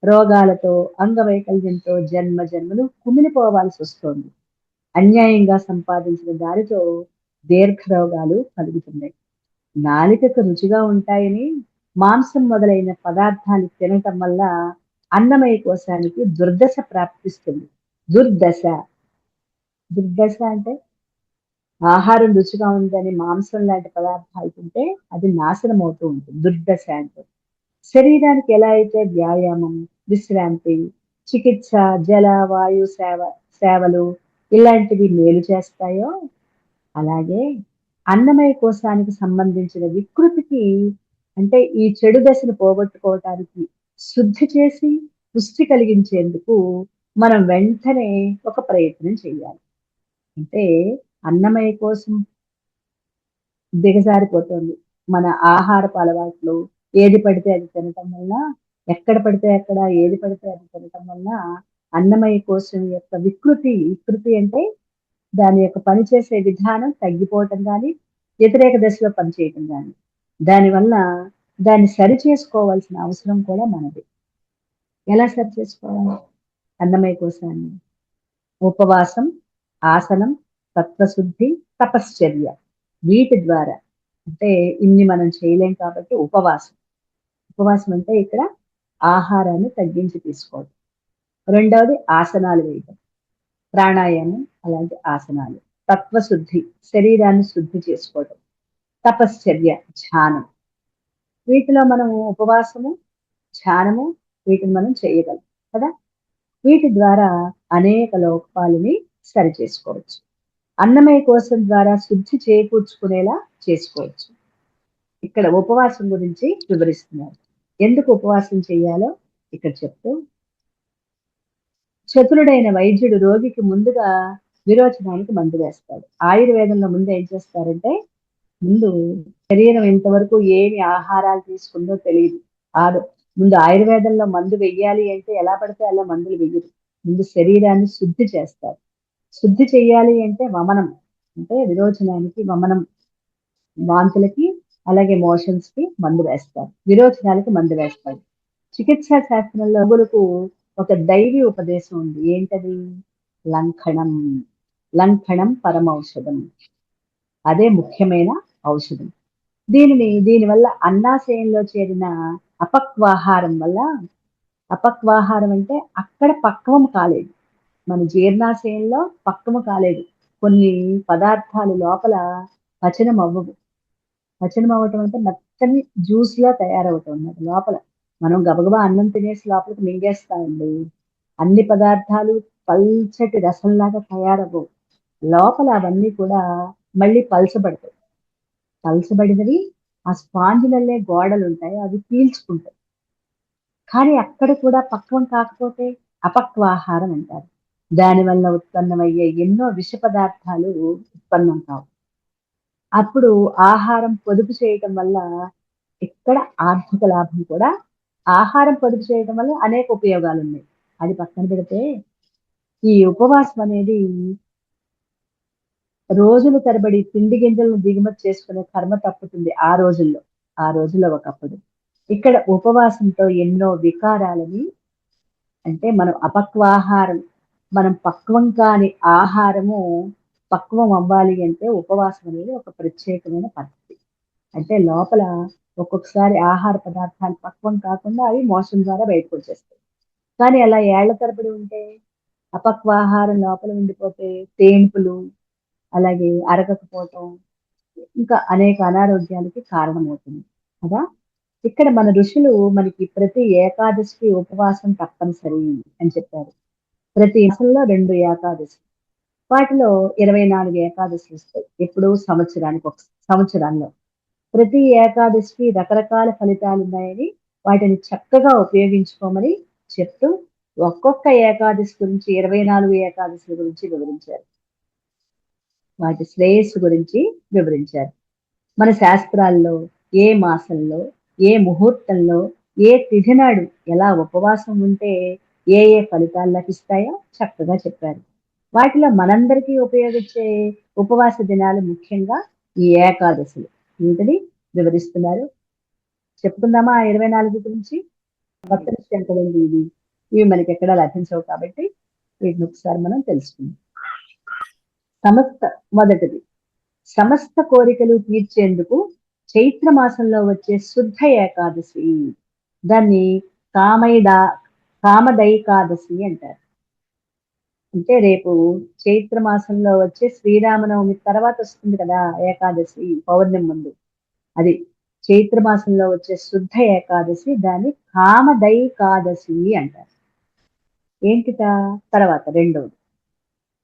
రోగాలతో, అంగవైకల్యంతో జన్మలు కుమిలిపోవాల్సి వస్తోంది. అన్యాయంగా సంపాదించిన దానితో దీర్ఘ రోగాలు కలుగుతున్నాయి. నాలికకు రుచిగా ఉంటాయని మాంసం మొదలైన పదార్థాలు తినటం వల్ల అన్నమయ కోశానికి దుర్దశ ప్రాప్తిస్తుంది. దుర్దశ దుర్దశ అంటే ఆహారం రుచిగా ఉందని మాంసం లాంటి పదార్థాలు తింటే అది నాశనం అవుతూ ఉంటుంది. దుర్దశ అంటే శరీరానికి ఎలా అయితే వ్యాయామం, విశ్రాంతి, చికిత్స, జల, వాయు సేవలు ఇలాంటివి మేలు చేస్తాయో అలాగే అన్నమయ కోశానికి సంబంధించిన వికృతికి అంటే ఈ చెడు దశను పోగొట్టుకోవటానికి శుద్ధి చేసి పుష్టి కలిగించేందుకు మనం వెంటనే ఒక ప్రయత్నం చేయాలి. అంటే అన్నమయ కోసం దిగజారిపోతుంది మన ఆహారపు అలవాట్లు. ఏది పడితే అది తినటం వల్ల, ఎక్కడ పడితే అక్కడ ఏది పడితే అది తినటం వల్ల అన్నమయ కోశం యొక్క వికృతి అంటే దాని యొక్క పనిచేసే విధానం తగ్గిపోవటం కానీ, వ్యతిరేక దశలో పనిచేయటం కానీ, దానివల్ల దాన్ని సరి చేసుకోవాల్సిన అవసరం కూడా మనది. ఎలా సరి చేసుకోవాలి అన్నమయ కోశాన్ని? ఉపవాసం, ఆసనం, తత్వశుద్ధి, తపశ్చర్య వీటి ద్వారా. అంటే ఇన్ని మనం చేయలేం కాబట్టి ఉపవాసం అంటే ఇక్కడ ఆహారాన్ని తగ్గించి తీసుకోవడం. రెండవది ఆసనాలు వేయడం, ప్రాణాయామం అలాంటి ఆసనాలు. తత్వశుద్ధి శరీరాన్ని శుద్ధి చేసుకోవడం. తపశ్చర్య ధ్యానం. వీటిలో మనం ఉపవాసము, ధ్యానము వీటిని మనం చేయగలం కదా. వీటి ద్వారా అనేక లోపాలని సరి చేసుకోవచ్చు. అన్నమయ కోశం ద్వారా శుద్ధి చేకూర్చుకునేలా చేసుకోవచ్చు. ఇక్కడ ఉపవాసం గురించి వివరిస్తున్నారు. ఎందుకు ఉపవాసం చేయాలో ఇక్కడ చెప్తూ, చతురుడైన వైద్యుడు రోగికి ముందుగా విరోచనానికి మందు వేస్తాడు. ఆయుర్వేదంలో ముందు ఏం చేస్తారంటే, ముందు శరీరం ఇంతవరకు ఏమి ఆహారాలు తీసుకుందో తెలియదు. ముందు ఆయుర్వేదంలో మందు వెయ్యాలి అంటే ఎలా పడితే అలా మందులు వెయ్యరు. ముందు శరీరాన్ని శుద్ధి చేస్తారు. శుద్ధి చెయ్యాలి అంటే వమనం, అంటే విరోచనానికి వమనం, వాంతులకి అలాగే మోషన్స్ కి మందు వేస్తారు. విరోచనాలకి మందు వేస్తారు. చికిత్సా శాస్త్రంలో రోగులకు ఒక దైవీ ఉపదేశం ఉంది. ఏంటది? లంఘనం పరమౌషధం. అదే ముఖ్యమైన ఔషధం. దీనివల్ల అన్నాశయంలో చేరిన అపక్వాహారం వల్ల, అపక్వాహారం అంటే అక్కడ పక్వం కాలేదు, మన జీర్ణాశయంలో పక్వము కాలేదు, కొన్ని పదార్థాలు లోపల పచనం అవ్వవు. పచనం అవ్వటం అంటే మెత్తని జ్యూస్ లా తయారవుతాం అన్నమాట లోపల. మనం గబగబా అన్నం తినేసి లోపలికి మింగేస్తామండి. అన్ని పదార్థాలు పల్చటి రసంలాగా తయారవ్వవు. లోపల అవన్నీ కూడా మళ్ళీ పలచబడతాయి. పలచబడినవి ఆ స్పాంజిలల్లే గోడలు ఉంటాయి, అవి పీల్చుకుంటాయి. కానీ అక్కడ కూడా పక్వం కాకపోతే అపక్వాహారం అంటారు. దానివల్ల ఉత్పన్నమయ్యే ఎన్నో విష పదార్థాలు ఉత్పన్నం కావు. అప్పుడు ఆహారం పొదుపు చేయటం వల్ల ఇక్కడ ఆర్థిక లాభం కూడా. ఆహారం పొదుపు చేయటం వల్ల అనేక ఉపయోగాలు ఉన్నాయి. అది పక్కన పెడితే ఈ ఉపవాసం అనేది రోజుల తరబడి తిండి గింజలను దిగుమతి చేసుకునే కర్మ తప్పుతుంది ఆ రోజుల్లో ఒకప్పుడు. ఇక్కడ ఉపవాసంతో ఎన్నో వికారాలని, అంటే మనం అపక్వాహారం, మనం పక్వం కాని ఆహారము పక్వం అవ్వాలి అంటే ఉపవాసం అనేది ఒక ప్రత్యేకమైన పద్ధతి. అంటే లోపల ఒక్కొక్కసారి ఆహార పదార్థాలు పక్వం కాకుండా అవి మోషన్ ద్వారా బయటకు వచ్చేస్తాయి. కానీ అలా ఏళ్ల తరబడి ఉంటే అపక్వాహారం లోపల ఉండిపోతే తేన్పులు, అలాగే అరగకపోవటం, ఇంకా అనేక అనారోగ్యాలకి కారణమవుతుంది కదా. ఇక్కడ మన ఋషులు మనకి ప్రతి ఏకాదశికి ఉపవాసం తప్పనిసరి అని చెప్పారు. ప్రతి మాసంలో 2 ఏకాదశి, వాటిలో 24 ఏకాదశులు వస్తాయి. ఎప్పుడు సంవత్సరాల్లో ప్రతి ఏకాదశికి రకరకాల ఫలితాలు ఉన్నాయని, వాటిని చక్కగా ఉపయోగించుకోమని చెప్తూ ఒక్కొక్క ఏకాదశి గురించి 24 ఏకాదశుల గురించి వివరించారు. వాటి శ్రేయస్సు గురించి వివరించారు. మన శాస్త్రాల్లో ఏ మాసంలో, ఏ ముహూర్తంలో, ఏ తిథి నాడు ఎలా ఉపవాసం ఉంటే ఏ ఏ ఫలితాలు లభిస్తాయో చక్కగా చెప్పారు. వాటిలో మనందరికీ ఉపయోగించే ఉపవాస దినాలు ముఖ్యంగా ఈ ఏకాదశులు. వీటిని వివరిస్తున్నారు. చెప్పుకుందామా 24 గురించి? కొత్త విషయం కదండి ఇది. ఇవి మనకి ఎక్కడా లభించవు కాబట్టి వీటిని ఒకసారి మనం తెలుసుకుందాం. మొదటిది, సమస్త కోరికలు తీర్చేందుకు చైత్ర మాసంలో వచ్చే శుద్ధ ఏకాదశి. దాన్ని కామదైకాదశి అంటారు. అంటే రేపు చైత్ర మాసంలో వచ్చే శ్రీరామనవమి తర్వాత వస్తుంది కదా ఏకాదశి, పౌర్ణమి ముందు. అది చైత్ర మాసంలో వచ్చే శుద్ధ ఏకాదశి, దాన్ని కామదైకాదశి అంటారు. ఏంటిట? తర్వాత రెండవది,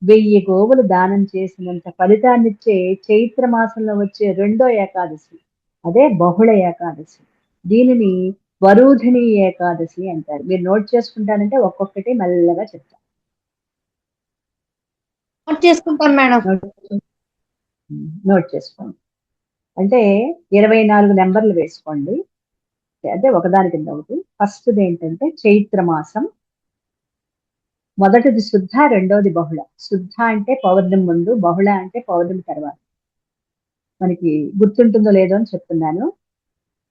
1000 గోవులు దానం చేసినంత ఫలితాన్నిచ్చే చైత్ర మాసంలో వచ్చే రెండో ఏకాదశి, అదే బహుళ ఏకాదశి. దీనిని వరూధిని ఏకాదశి అంటారు. మీరు నోట్ చేసుకుంటానంటే ఒక్కొక్కటి మెల్లగా చెప్తాను. నోట్ చేసుకుంటాం మేడం. నోట్ చేసుకోండి. అంటే 24 నెంబర్లు వేసుకోండి, అంటే ఒకదాని కింద ఒకటి. ఫస్ట్ ఏంటంటే చైత్ర మాసం, మొదటిది శుద్ధ, రెండోది బహుళ. శుద్ధ అంటే పౌర్ణమి ముందు, బహుళ అంటే పౌర్ణమి తర్వాత. మనకి గుర్తుంటుందో లేదో అని చెప్తున్నాను.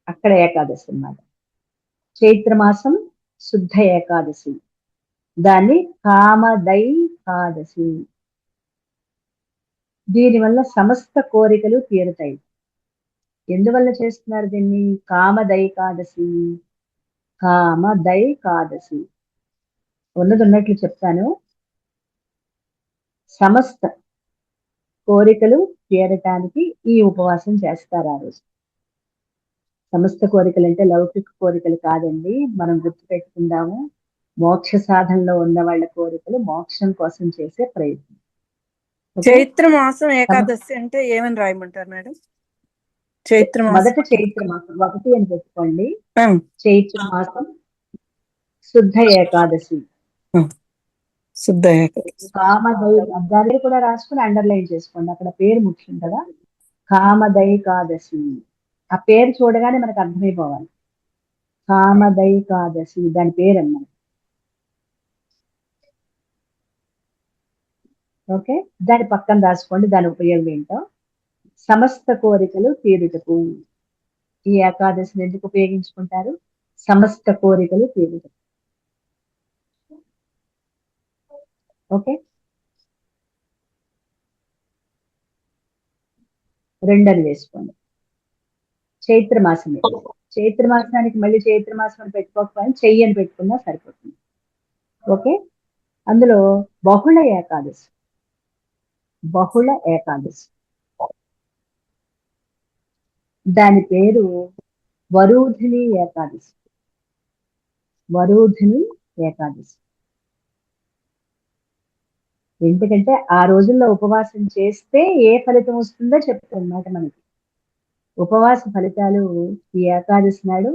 అక్కడ ఏకాదశి అన్నమాట. చైత్ర మాసం శుద్ధ ఏకాదశి, దాన్ని కామదైకాదశి. దీనివల్ల సమస్త కోరికలు తీరుతాయి. ఎందువల్ల చేస్తున్నారు దీన్ని? కామదైకాదశి. ఉన్నది ఉన్నట్లు చెప్తాను. సమస్త కోరికలు తీరటానికి ఈ ఉపవాసం చేస్తారు ఆ రోజు. సమస్త కోరికలు అంటే లౌకిక కోరికలు కాదండి, మనం గుర్తు పెట్టుకుందాము. మోక్ష సాధనలో ఉన్న వాళ్ళ కోరికలు, మోక్షం కోసం చేసే ప్రయత్నం. చైత్ర మాసం ఏకాదశి అంటే ఏమని రాయమంటారు మేడం? చైత్ర మాసం మొదట చైత్ర మాసం 1 అని చెప్పుకోండి. చైత్ర మాసం శుద్ధ ఏకాదశి. శుద్ధ ఏకాదశి. దాన్ని కూడా రాసుకుని అండర్లైన్ చేసుకోండి, అక్కడ పేరు ముఖ్యం కదా. కామదైకాదశి, ఆ పేరు చూడగానే మనకు అర్థమైపోవాలి. కామదైకాదశి దాని పేరు అన్నమాట. ఓకే, దాని పక్కన రాసుకోండి దాని ఉపయోగం ఏంటో. సమస్త కోరికలు తీరుటకు ఈ ఏకాదశిని ఎందుకు ఉపయోగించుకుంటారు? సమస్త కోరికలు తీరుటకు. ఓకే, రెండని వేసుకోండి. చైత్ర మాసమే. చైత్ర మాసానికి మళ్ళీ చైత్ర మాసం అని పెట్టుకోకపోయినా చెయ్యి అని పెట్టుకున్నా సరిపోతుంది. ఓకే, అందులో బహుళ ఏకాదశి. బహుళ ఏకాదశి. దాని పేరు వరూధిని ఏకాదశి. వరూధిని ఏకాదశి. ఎందుకంటే ఆ రోజుల్లో ఉపవాసం చేస్తే ఏ ఫలితం వస్తుందో చెప్తారన్నమాట మనకి. ఉపవాస ఫలితాలు ఈ ఏకాదశి నాడు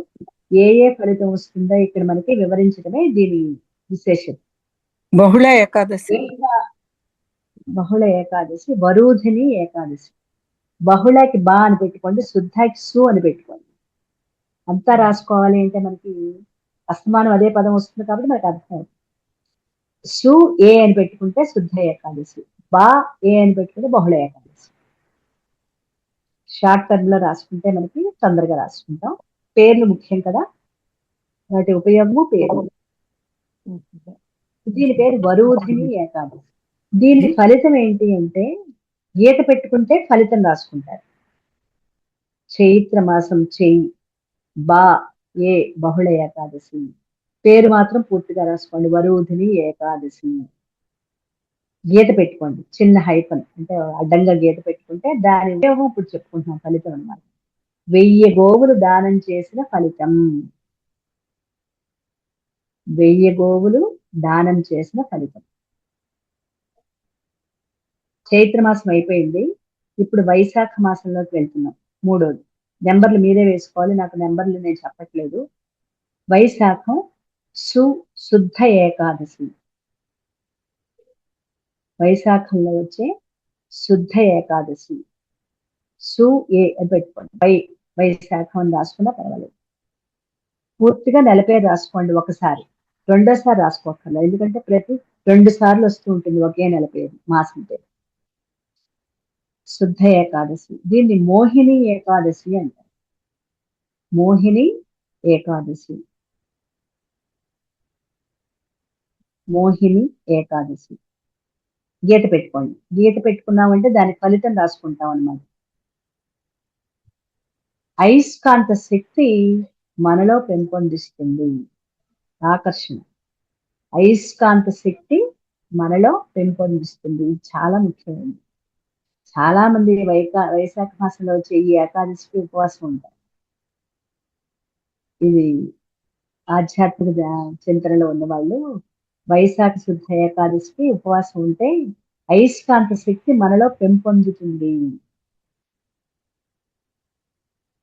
ఏ ఫలితం వస్తుందో ఇక్కడ మనకి వివరించడమే దీని విశేషం. బహుళ ఏకాదశి. బహుళ ఏకాదశి, వరూధిని ఏకాదశి. బహుళకి బా అని పెట్టుకోండి, శుద్ధకి సు అని పెట్టుకోండి. అంతా రాసుకోవాలి అంటే మనకి అస్తమానం అదే పదం వస్తుంది కాబట్టి మనకు అర్థం అవుతుంది. సు ఏ అని పెట్టుకుంటే శుద్ధ ఏకాదశి, బా ఏ అని పెట్టుకుంటే బహుళ ఏకాదశి. షార్ట్ టర్మ్ లో రాసుకుంటే మనకి తొందరగా రాసుకుంటాం. పేర్లు ముఖ్యం కదా, వాటి ఉపయోగము పేరు. దీని పేరు వరూధిని ఏకాదశి. దీని ఫలితం ఏంటి అంటే గీత పెట్టుకుంటే ఫలితం రాసుకుంటారు. చైత్ర మాసం చెయ్యి, బా ఏ బహుళ ఏకాదశి. పేరు మాత్రం పూర్తిగా రాసుకోండి, వరూధిని ఏకాదశి. గీత పెట్టుకోండి, చిన్న హైఫన్ అంటే అడ్డంగా గీత పెట్టుకుంటే దాని ఉపయోగం ఇప్పుడు చెప్పుకుంటున్నాం, ఫలితం అన్నమాట. 1000 గోవులు దానం చేసిన ఫలితం. 1000 గోవులు దానం చేసిన ఫలితం. చైత్ర మాసం అయిపోయింది, ఇప్పుడు వైశాఖ మాసంలోకి వెళ్తున్నాం. మూడోది. నెంబర్లు మీరే వేసుకోవాలి, నాకు నెంబర్లు నేను చెప్పట్లేదు. వైశాఖం శుద్ధ ఏకాదశి. వైశాఖంలో వచ్చే శుద్ధ ఏకాదశి. సు ఏ అని పెట్టుకోండి. వైశాఖం అని రాసుకున్నా పర్వాలేదు. పూర్తిగా నెల పేరు రాసుకోండి ఒకసారి, రెండోసారి రాసుకోకర్లేదు. ఎందుకంటే ప్రతి 2 సార్లు వస్తూ ఉంటుంది ఒకే నెల పేరు, మాసం పేరు. శుద్ధ ఏకాదశి. దీన్ని మోహిని ఏకాదశి అంటారు. మోహిని ఏకాదశి. మోహిని ఏకాదశి. గీత పెట్టుకోండి. గీత పెట్టుకున్నామంటే దాని ఫలితం రాసుకుంటాం అన్నమాట. అయస్కాంత శక్తి మనలో పెంపొందిస్తుంది. ఆకర్షణ. అయస్కాంత శక్తి మనలో పెంపొందిస్తుంది. ఇది చాలా ముఖ్యమైనది. చాలా మంది వైశాఖ మాసంలో వచ్చే ఈ ఏకాదశికి ఉపవాసం ఉంటారు. ఇది ఆధ్యాత్మిక చింతనలో ఉన్న వాళ్ళు వైశాఖ శుద్ధ ఏకాదశికి ఉపవాసం ఉంటే అయస్కాంత శక్తి మనలో పెంపొందుతుంది,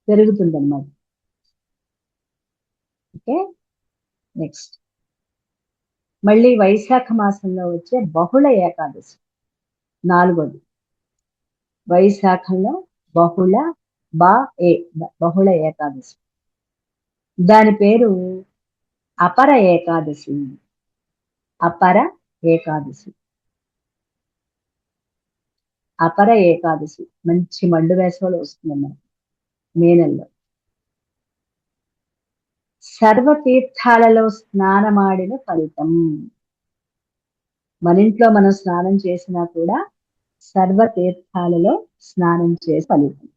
పెరుగుతుంది అన్నమాట. Okay, next. మళ్ళీ వైశాఖ మాసంలో వచ్చే బహుళ ఏకాదశి, 4వది. వైశాఖంలో బహుళ బహుళ ఏకాదశి. దాని పేరు అపర ఏకాదశి. అపర ఏకాదశి. అపర ఏకాదశి మంచి మండు వేసవిలో వస్తుందన్నమాట, మే నెలలో. సర్వతీర్థాలలో స్నానమాడిన ఫలితం. మన ఇంట్లో మనం స్నానం చేసినా కూడా సర్వతీర్థాలలో స్నానం చేసే ఫలితం.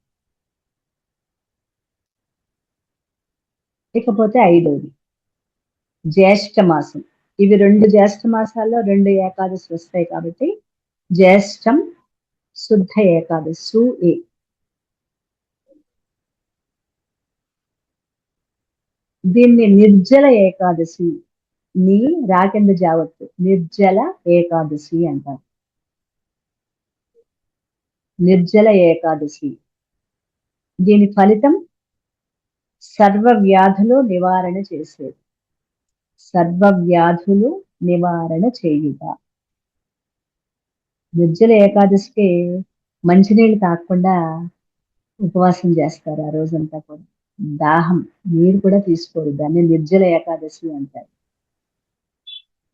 ఇకపోతే 5వది జ్యేష్ఠ మాసం. ఇవి 2 జ్యేష్ఠ మాసాల్లో 2 ఏకాదశి వస్తాయి కాబట్టి జ్యేష్ఠం శుద్ధ ఏకాదశి, సు ఏ. దీన్ని నిర్జల ఏకాదశి, నీ రాకెంద జావత్తు, నిర్జల ఏకాదశి అంటారు. నిర్జల ఏకాదశి. దీని ఫలితం సర్వ వ్యాధులు నివారణ చేసేది. సర్వ వ్యాధులు నివారణ చేయుట. నిర్జల ఏకాదశికి మంచినీళ్ళు తాగకుండా ఉపవాసం చేస్తారు ఆ రోజంతా కూడా. దాహం, నీరు కూడా తీసుకోరు. దాన్ని నిర్జల ఏకాదశి అంటారు.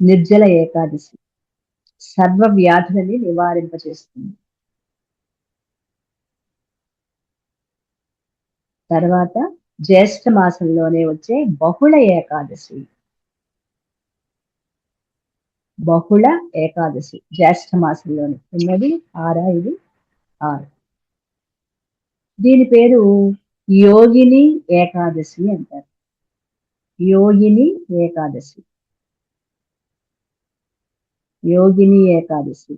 నిర్జల ఏకాదశి సర్వ వ్యాధులని నివారింపచేస్తుంది. తర్వాత జ్యేష్ఠ మాసంలోనే వచ్చే బహుళ ఏకాదశి. బహుళ ఏకాదశి జ్యేష్ఠ మాసంలోనే ఉన్నది. 6 దీని పేరు యోగిని ఏకాదశి అంటారు. యోగిని ఏకాదశి. యోగిని ఏకాదశి.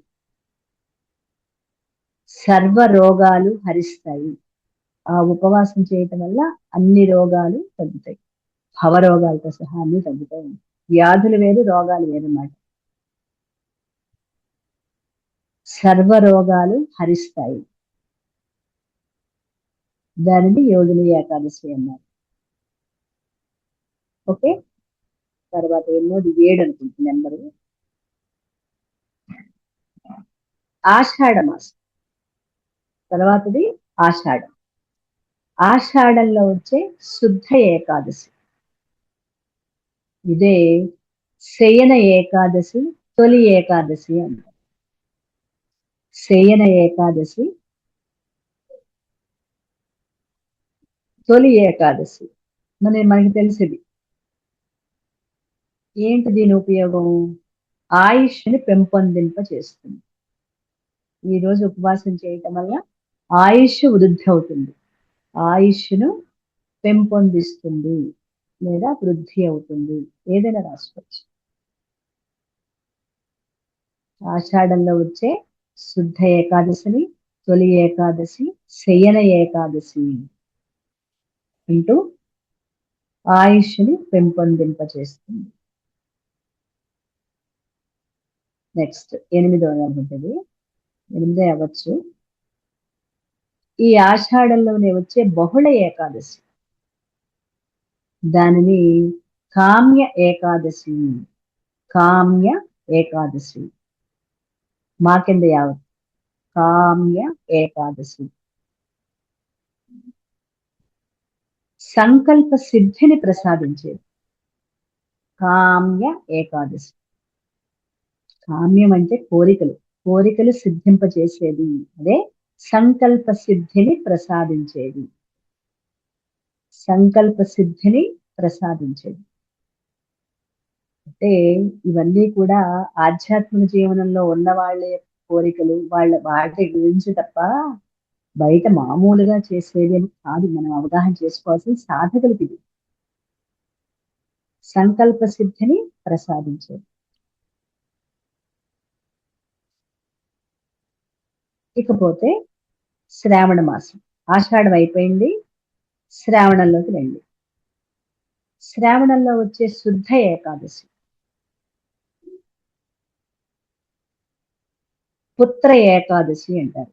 సర్వ రోగాలు హరిస్తాయి. ఆ ఉపవాసం చేయటం వల్ల అన్ని రోగాలు తగ్గుతాయి. భవరోగాలతో సహా అన్ని తగ్గుతాయి. వ్యాధులు వేరు, రోగాలు వేరు అన్నమాట. సర్వ రోగాలు హరిస్తాయి. దానిని యోగిని ఏకాదశి అన్నారు. ఓకే, తర్వాత ఎన్నోది 7 అనుకుంటుంది నెంబరు. ఆషాఢ మాసం తర్వాతది ఆషాఢం. ఆషాఢంలో వచ్చే శుద్ధ ఏకాదశి, ఇదే శయన ఏకాదశి, తొలి ఏకాదశి అంటారు. శయన ఏకాదశి, తొలి ఏకాదశి మనకి తెలిసింది. ఏంటి దీని ఉపయోగం? ఆయుష్ని పెంపొందింప చేస్తుంది. ఈ రోజు ఉపవాసం చేయటం వల్ల ఆయుష్ వృద్ధి అవుతుంది, ఆయుష్ను పెంపొందిస్తుంది లేదా వృద్ధి అవుతుంది, ఏదైనా రాసుకోవచ్చు. ఆషాఢంలో వచ్చే శుద్ధ ఏకాదశిని తొలి ఏకాదశి, శయన ఏకాదశి అంటూ ఆయుష్ని పెంపొందింపచేస్తుంది. నెక్స్ట్ 8వ ఉంటుంది, 8 అవ్వచ్చు. ఈ ఆషాఢంలోనే వచ్చే బహుళ ఏకాదశి, దానిని కామ్య ఏకాదశి, కామ్య ఏకాదశి, మా కింద యావత్ కామ్య ఏకాదశి. సంకల్ప సిద్ధిని ప్రసాదించేది కామ్య ఏకాదశి. కామ్యం అంటే కోరికలు, కోరికలు సిద్ధింపచేసేది, అదే సంకల్ప సిద్ధిని ప్రసాదించేది, సంకల్ప సిద్ధిని ప్రసాదించేది. అంటే ఇవన్నీ కూడా ఆధ్యాత్మిక జీవనంలో ఉన్న వాళ్ళ కోరికలు, వాటి గురించి తప్ప బయట మామూలుగా చేసేది అని కాదు. మనం అవగాహన చేసుకోవాల్సిన సాధకులకి ఇది సంకల్ప సిద్ధిని ప్రసాదించేది. ఇకపోతే శ్రావణ మాసం, ఆషాఢం అయిపోయింది, శ్రావణంలోకి రండి. శ్రావణంలో వచ్చే శుద్ధ ఏకాదశి, పుత్ర ఏకాదశి అంటారు.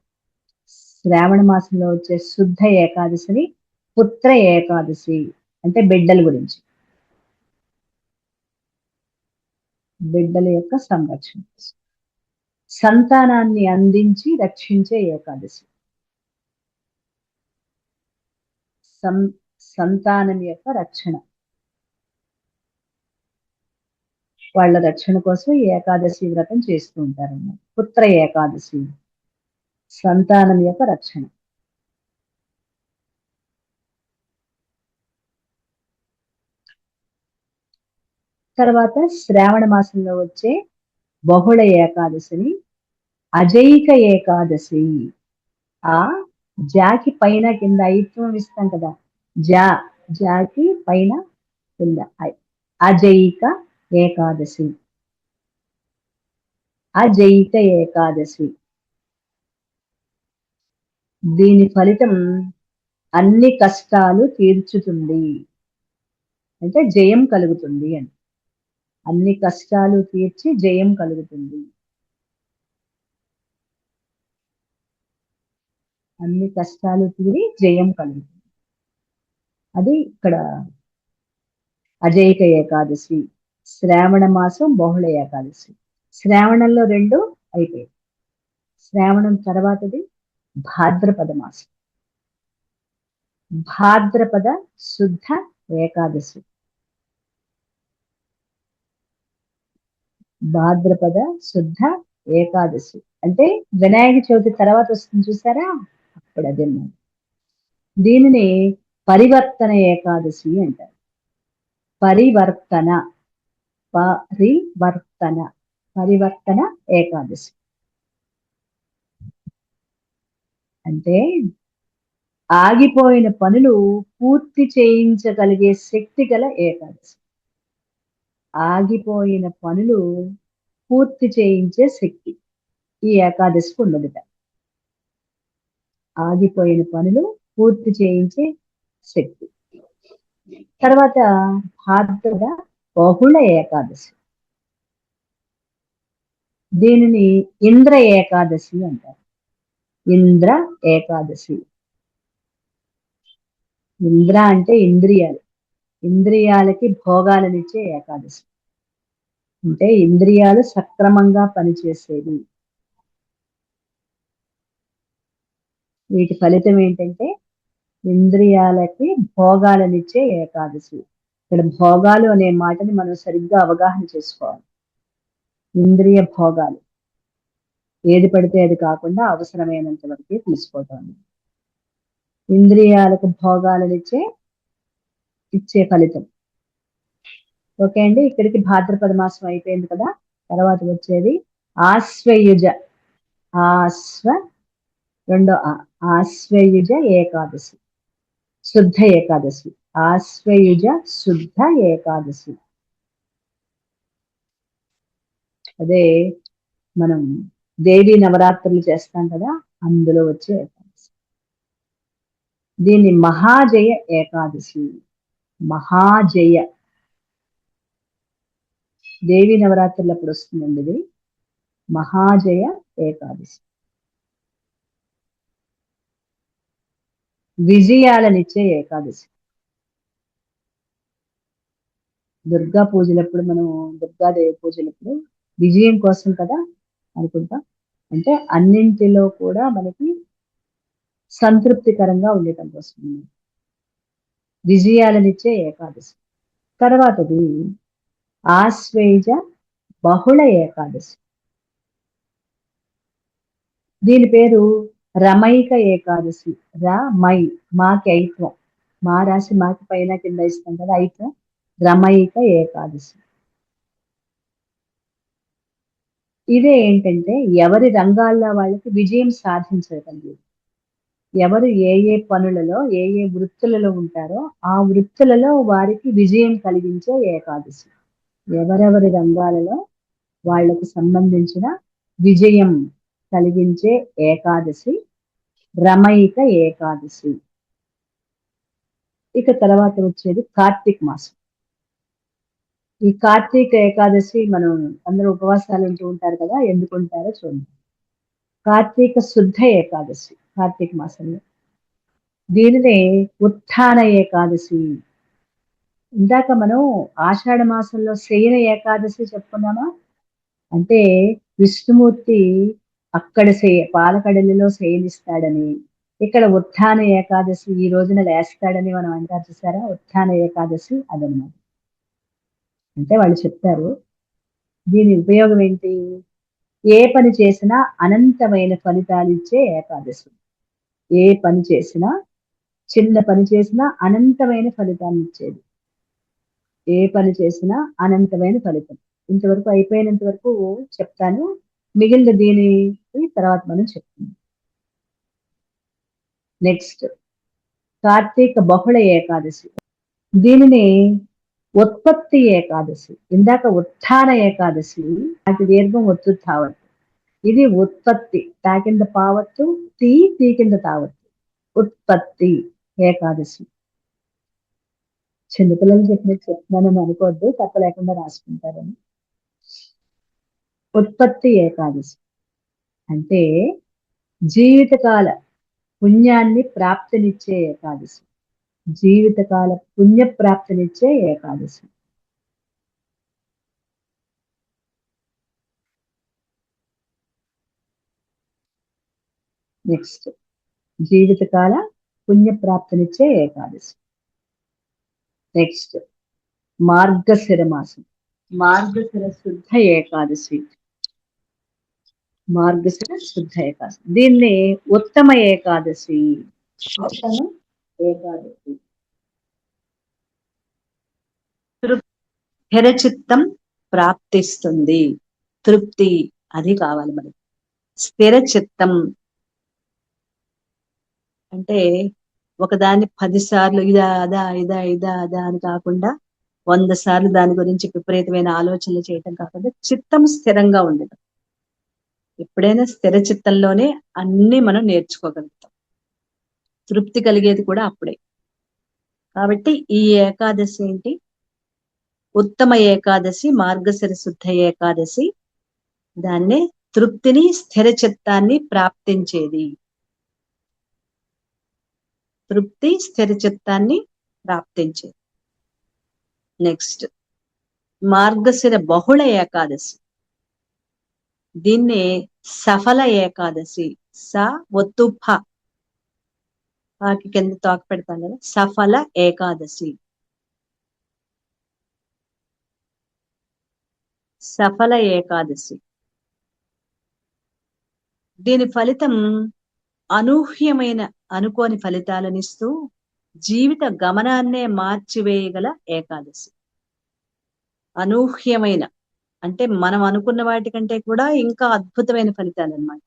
శ్రావణ మాసంలో వచ్చే శుద్ధ ఏకాదశిని పుత్ర ఏకాదశి అంటే బిడ్డల గురించి, బిడ్డల యొక్క సంరక్షణ, సంతానాన్ని అందించి రక్షించే ఏకాదశి. సంతానం యొక్క రక్షణ, వాళ్ళ రక్షణ కోసం ఈ ఏకాదశి వ్రతం చేస్తూ ఉంటారన్నమాట. పుత్ర ఏకాదశి, సంతానం యొక్క రక్షణ. తర్వాత శ్రావణ మాసంలో వచ్చే బహుళ ఏకాదశిని అజైక ఏకాదశి. ఆ జాకి పైన కింద ఐత్వం ఇస్తాం కదా, జాకి పైన కింద అజైక ఏకాదశి, అజైక ఏకాదశి. దీని ఫలితం అన్ని కష్టాలు తీర్చుతుంది, అంటే జయం కలుగుతుంది అని. అన్ని కష్టాలు తీర్చి జయం కలుగుతుంది, అన్ని కష్టాలు తీరి జయం కలుగుతుంది. అది ఇక్కడ అజైక ఏకాదశి, శ్రావణ మాసం బహుళ ఏకాదశి. శ్రావణంలో 2 అయిపోయాయి. శ్రావణం తర్వాతది భాద్రపద మాసం, భాద్రపద శుద్ధ ఏకాదశి. భాద్రపద శుద్ధ ఏకాదశి అంటే వినాయక చవితి తర్వాత వస్తుంది చూసారా, అప్పుడు అదే. దీనిని పరివర్తన ఏకాదశి అంటారు. పరివర్తన పరివర్తన ఏకాదశి అంటే ఆగిపోయిన పనులు పూర్తి చేయించగలిగే శక్తి గల ఏకాదశి. ఆగిపోయిన పనులు పూర్తి చేయించే శక్తి ఈ ఏకాదశికి ఉన్నదిట. ఆగిపోయిన పనులు పూర్తి చేయించే శక్తి. తర్వాత భాద్రపద బహుళ ఏకాదశి, దీనిని ఇంద్ర ఏకాదశి అంటారు. ఇంద్ర ఏకాదశి. ఇంద్ర అంటే ఇంద్రియాలు, ఇంద్రియాలకి భోగాలనిచ్చే ఏకాదశి. అంటే ఇంద్రియాలు సక్రమంగా పనిచేసేది. వీటి ఫలితం ఏంటంటే ఇంద్రియాలకి భోగాలనిచ్చే ఏకాదశి. ఇక్కడ భోగాలు అనే మాటని మనం సరిగ్గా అవగాహన చేసుకోవాలి. ఇంద్రియ భోగాలు, ఏది పడితే అది కాకుండా అవసరమైనంత వరకే తీసుకోవటం. ఇంద్రియాలకు భోగాలనిచ్చే ఇచ్చే ఫలితం. ఓకే అండి, ఇక్కడికి భాద్రపద మాసం అయిపోయింది కదా. తర్వాత వచ్చేది ఆశ్వయుజ, ఆశ్వయుజ ఏకాదశి, శుద్ధ ఏకాదశి. ఆశ్వయుజ శుద్ధ ఏకాదశి, అదే మనం దేవీ నవరాత్రులు చేస్తాం కదా, అందులో వచ్చే ఏకాదశి. దీన్ని మహాజయ ఏకాదశి. మహాజయ దేవీ నవరాత్రులు అప్పుడు వస్తుందండి ఇది. మహాజయ ఏకాదశి. విజయాలనిచ్చే ఏకాదశి. దుర్గా పూజలప్పుడు, మనం దుర్గాదేవి పూజలప్పుడు విజయం కోసం కదా అనుకుంటాం. అంటే అన్నింటిలో కూడా మనకి సంతృప్తికరంగా ఉండటం కోసం విజయాలనిచ్చే ఏకాదశి. తర్వాతది ఆశ్వేజ బహుళ ఏకాదశి. దీని పేరు రమైక ఏకాదశి. రమై, మాకి ఐత్వం, మా రాసి మాకి పైన కింద ఇస్తాం కదా ఐత్వం. రమైక ఏకాదశి. ఇదే ఏంటంటే ఎవరి రంగాల్లో వాళ్ళకి విజయం సాధించగలిగేది. ఎవరు ఏ ఏ పనులలో ఏ ఏ వృత్తులలో ఉంటారో ఆ వృత్తులలో వారికి విజయం కలిగించే ఏకాదశి. ఎవరెవరి రంగాలలో వాళ్లకు సంబంధించిన విజయం కలిగించే ఏకాదశి రమైక ఏకాదశి. ఇక తర్వాత వచ్చేది కార్తీక మాసం. ఈ కార్తీక ఏకాదశి మనం అందరూ ఉపవాసాలు ఉంటూ ఉంటారు కదా, ఎందుకు ఉంటారో చూడండి. కార్తీక శుద్ధ ఏకాదశి కార్తీక మాసంలో. దీనినే ఉత్థాన ఏకాదశి. ఇందాక మనం ఆషాఢ మాసంలో శయన ఏకాదశి చెప్పుకున్నామా, అంటే విష్ణుమూర్తి అక్కడ పాలకడలిలో శయనిస్తాడని. ఇక్కడ ఉత్థాన ఏకాదశి ఈ రోజున లేస్తాడని మనం అంటారు చూసారా, ఉత్థాన ఏకాదశి అదనమాట. అంటే వాళ్ళు చెప్తారు దీని ఉపయోగం ఏంటి, ఏ పని చేసినా అనంతమైన ఫలితాలు ఇచ్చే ఏకాదశి. ఏ పని చేసినా, చిన్న పని చేసినా అనంతమైన ఫలితాన్ని ఇచ్చేది. ఏ పని చేసినా అనంతమైన ఫలితం. ఇంతవరకు అయిపోయినంత వరకు చెప్తాను, మిగిలిన దీని తర్వాత మనం చెప్తాం. నెక్స్ట్ కార్తీక బహుళ ఏకాదశి. దీనిని ఉత్పత్తి ఏకాదశి. ఇందాక ఉత్థాన ఏకాదశి, అది దీర్ఘం ఒత్తుత్తావత్తు. ఇది ఉత్పత్తి, తా కింద పావత్తు, తీ కింద తావత్తు. ఉత్పత్తి ఏకాదశి. చిన్నపిల్లలు చెప్పినట్టు చెప్తున్నానని అనుకోవద్దు, తప్ప లేకుండా రాసుకుంటారని. ఉత్పత్తి ఏకాదశి అంటే జీవితకాల పుణ్యాన్ని ప్రాప్తినిచ్చే ఏకాదశి. జీవితకాల పుణ్య ప్రాప్తినిచ్చే ఏకాదశి. నెక్స్ట్ జీవితకాల పుణ్య ప్రాప్తినిచ్చే ఏకాదశి. నెక్స్ట్ మార్గశిర మాసం. మార్గశిర శుద్ధ ఏకాదశి. మార్గశిర శుద్ధ ఏకాదశి. దీన్ని ఉత్తమ ఏకాదశి. ఉత్తమ ఏకాదశి. స్థిరచిత్తం ప్రాప్తిస్తుంది. తృప్తి అది కావాలి మనకి. స్థిర చిత్తం అంటే ఒకదాన్ని 10 సార్లు ఇదా అదా ఇదా ఇదా అదా అని కాకుండా 100 సార్లు దాని గురించి విపరీతమైన ఆలోచనలు చేయటం కాకుండా చిత్తం స్థిరంగా ఉండటం. ఎప్పుడైనా స్థిర చిత్తంలోనే అన్ని మనం నేర్చుకోగలుగుతాం. తృప్తి కలిగేది కూడా అప్పుడే. కాబట్టి ఈ ఏకాదశి ఏంటి? ఉత్తమ ఏకాదశి, మార్గశిర శుద్ధ ఏకాదశి. దాన్నే తృప్తిని, స్థిర చిత్తాన్ని ప్రాప్తించేది. తృప్తి, స్థిర చిత్తాన్ని ప్రాప్తించేది. నెక్స్ట్ మార్గశిర బహుళ ఏకాదశి. దీన్నే సఫల ఏకాదశి. స ఒత్తు ఫ, వాకి కింద తోక పెడతాం కదా, సఫల ఏకాదశి. సఫల ఏకాదశి. దీని ఫలితం అనూహ్యమైన, అనుకోని ఫలితాలనిస్తూ జీవిత గమనాన్నే మార్చివేయగల ఏకాదశి. అనూహ్యమైన అంటే మనం అనుకున్న వాటికంటే కూడా ఇంకా అద్భుతమైన ఫలితాలు అన్నమాట.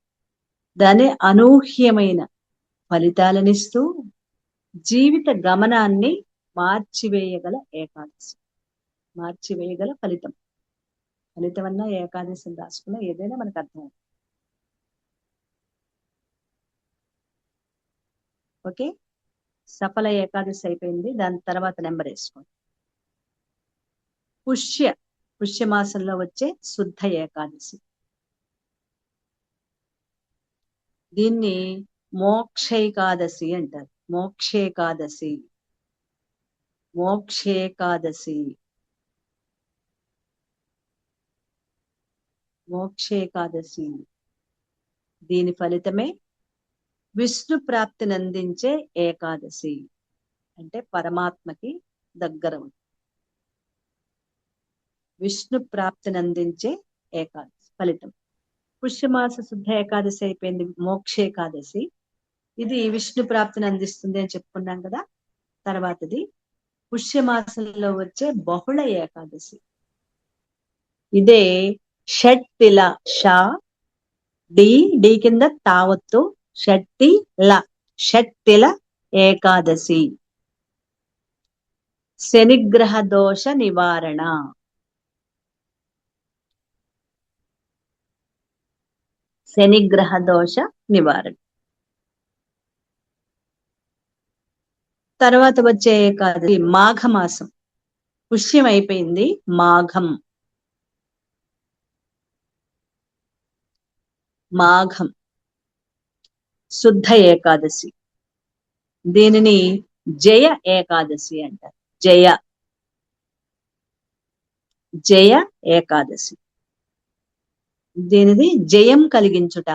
దాన్ని అనూహ్యమైన ఫలితాలనిస్తూ జీవిత గమనాన్ని మార్చివేయగల ఏకాదశి. మార్చివేయగల ఫలితం. ఫలితం అన్నా ఏకాదశిని రాసుకున్నా ఏదైనా మనకు అర్థం. ఓకే, సఫల ఏకాదశి అయిపోయింది. దాని తర్వాత నెంబర్ వేసుకోండి. పుష్యమాసంలో వచ్చే శుద్ధ ఏకాదశి. దీన్ని మోక్షేకాదశి అంటారు. మోక్షేకాదశి, మోక్షేకాదశి, మోక్షేకాదశి. దీని ఫలితమే విష్ణు ప్రాప్తిని అందించే ఏకాదశి. అంటే పరమాత్మకి దగ్గర విష్ణు ప్రాప్తిని అందించే ఏకాదశి ఫలితం. పుష్యమాస శుద్ధ ఏకాదశి అయిపోయింది, మోక్షేకాదశి. ఇది విష్ణు ప్రాప్తిని అందిస్తుంది అని చెప్పుకున్నాం కదా. తర్వాతది పుష్యమాసంలో వచ్చే బహుళ ఏకాదశి. ఇదే షట్టిల, షా డి కింద తావత్తు, షట్టిల, షట్టిల ఏకాదశి. శనిగ్రహ దోష నివారణ. శనిగ్రహ దోష నివారణ. తర్వాత వచ్చే ఏకాదశి మాఘమాసం. పుష్యం అయిపోయింది, మాఘం. మాఘం శుద్ధ ఏకాదశి. దీనిని జయ ఏకాదశి అంటారు. జయ, జయ ఏకాదశి. దీనిది జయం కలిగించుట,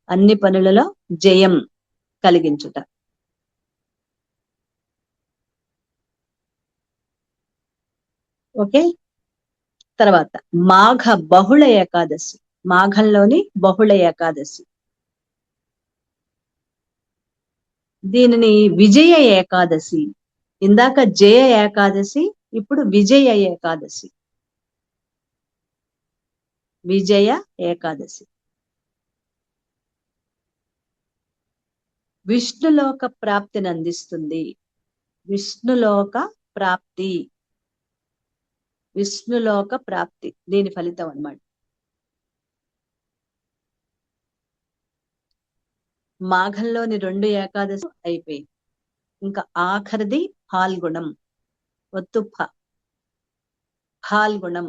అన్ని పనులలో జయం కలిగించుట. ఓకే, తర్వాత మాఘ బహుళ ఏకాదశి. మాఘంలోని బహుళ ఏకాదశి. దీనిని విజయ ఏకాదశి. ఇందాక జయ ఏకాదశి, ఇప్పుడు విజయ ఏకాదశి. విజయ ఏకాదశి. విష్ణులోక ప్రాప్తిని అందిస్తుంది. విష్ణులోక ప్రాప్తి, విష్ణులోక ప్రాప్తి. దీని ఫలితం అన్నమాట. మాఘంలోని 2 ఏకాదశి అయిపోయి ఇంకా ఆఖరిది ఫాల్గుణం. ఒత్తు ఫ, ఫాల్గుణం.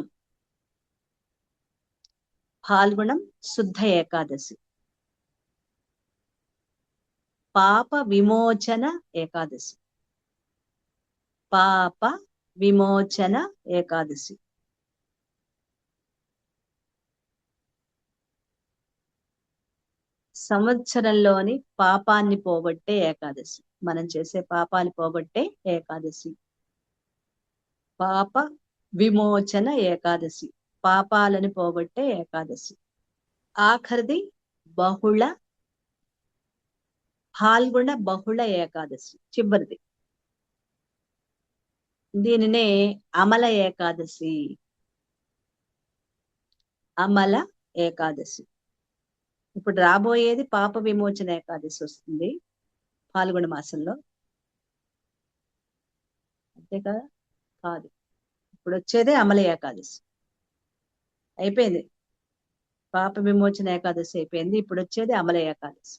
ఫాల్గుణం శుద్ధ ఏకాదశి. పాప విమోచన ఏకాదశి. పాప విమోచన ఏకాదశి. సంవత్సరంలోని పాపాన్ని పోగొట్టే ఏకాదశి. మనం చేసే పాపాలు పోగొట్టే ఏకాదశి. పాప విమోచన ఏకాదశి, పాపాలను పోగొట్టే ఏకాదశి. ఆఖరిది బహుళ, ఫాల్గుణ బహుళ ఏకాదశి, చివరిది. దీనినే అమల ఏకాదశి. అమల ఏకాదశి. ఇప్పుడు రాబోయేది పాప విమోచన ఏకాదశి వస్తుంది ఫాల్గుణ మాసంలో. అంతే కదా? కాదు, ఇప్పుడు వచ్చేదే అమల ఏకాదశి. అయిపోయింది, పాప విమోచన ఏకాదశి అయిపోయింది. ఇప్పుడు వచ్చేది అమల ఏకాదశి.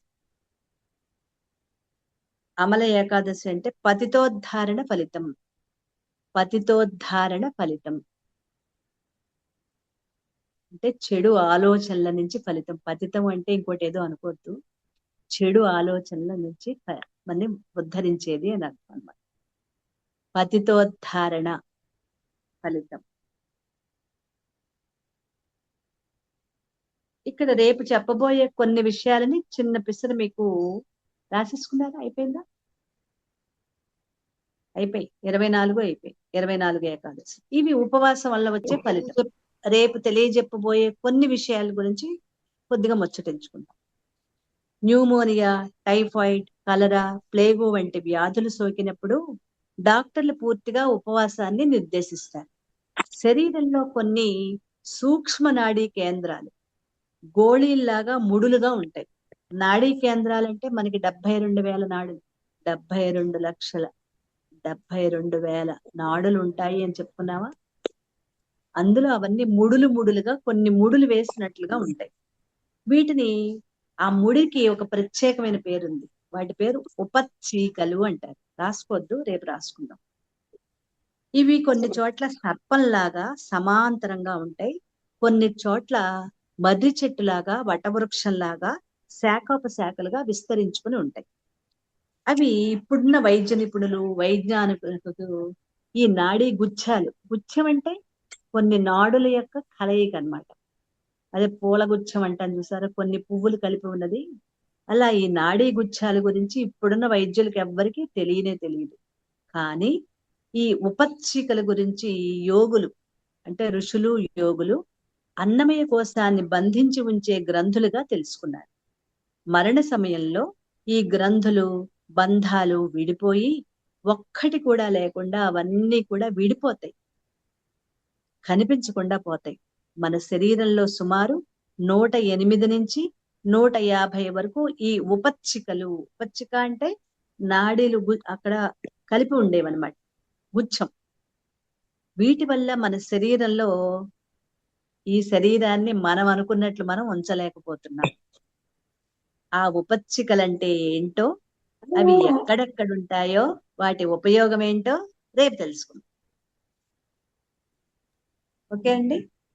అమల ఏకాదశి అంటే పతితోద్ధారణ ఫలితం. పతితోద్ధారణ ఫలితం అంటే చెడు ఆలోచనల నుంచి ఫలితం. పతితం అంటే ఇంకోటి ఏదో అనుకోవద్దు. చెడు ఆలోచనల నుంచి మనని ఉద్ధరించేది అని అర్థం అన్నమాట. పతితోద్ధారణ ఫలితం. ఇక్కడ రేపు చెప్పబోయే కొన్ని విషయాలని చిన్న పిసరు మీకు రాసేసుకున్నారా? అయిపోయిందా? అయిపోయి 24 అయిపోయి 24 ఏకాదశి. ఇవి ఉపవాసం వల్ల వచ్చే ఫలితం. రేపు తెలియజెప్పబోయే కొన్ని విషయాల గురించి కొద్దిగా ముచ్చటించుకుందాం. న్యూమోనియా, టైఫాయిడ్, కలరా, ప్లేగు వంటి వ్యాధులు సోకినప్పుడు డాక్టర్లు పూర్తిగా ఉపవాసాన్ని నిర్దేశిస్తారు. శరీరంలో కొన్ని సూక్ష్మ నాడీ కేంద్రాలు గోళీల్లాగా ముడులుగా ఉంటాయి. నాడీ కేంద్రాలంటే మనకి 72,000 నాడులు, 72,00,000 నాడులు ఉంటాయి అని చెప్పుకున్నావా? అందులో అవన్నీ ముడులు ముడులుగా కొన్ని ముడులు వేసినట్లుగా ఉంటాయి. వీటిని ఆ ముడికి ఒక ప్రత్యేకమైన పేరుంది. వాటి పేరు ఉపచీకలు అంటారు. రాసుకోవద్దు, రేపు రాసుకుందాం. ఇవి కొన్ని చోట్ల సర్పంలాగా సమాంతరంగా ఉంటాయి. కొన్ని చోట్ల మర్రి చెట్టులాగా, వటవృక్షంలాగా శాఖోపశాఖలుగా విస్తరించుకుని ఉంటాయి. అవి ఇప్పుడున్న వైద్య నిపుణులు, వైజ్ఞానికులు ఈ నాడీ గుచ్చాలు, గుచ్చం అంటే కొన్ని నాడుల యొక్క కలయిక అన్నమాట. అదే పూల గుచ్చం అంటాను చూసారా, కొన్ని పువ్వులు కలిపి ఉన్నది. అలా ఈ నాడీ గుచ్చాల గురించి ఇప్పుడున్న వైద్యులకు ఎవ్వరికీ తెలియదు. కానీ ఈ ఉపచ్చికల గురించి యోగులు అంటే ఋషులు, యోగులు అన్నమయ కోశాన్ని బంధించి ఉంచే గ్రంథులుగా తెలుసుకున్నారు. మరణ సమయంలో ఈ గ్రంథులు, బంధాలు విడిపోయి ఒక్కటి కూడా లేకుండా అవన్నీ కూడా విడిపోతాయి, కనిపించకుండా పోతాయి. మన శరీరంలో సుమారు 108 నుంచి 150 వరకు ఈ ఉపచ్చికలు, ఉపచ్చిక అంటే నాడీలు అక్కడ కలిపి ఉండేవన్నమాట, గుచ్చం. వీటి వల్ల మన శరీరంలో ఈ శరీరాన్ని మనం అనుకున్నట్లు మనం ఉంచలేకపోతున్నాం. ఆ ఉపచ్చికలంటే ఏంటో, అవి ఎక్కడెక్కడ ఉంటాయో, వాటి ఉపయోగం ఏంటో రేపు తెలుసుకుందాం. ఓకే అండి.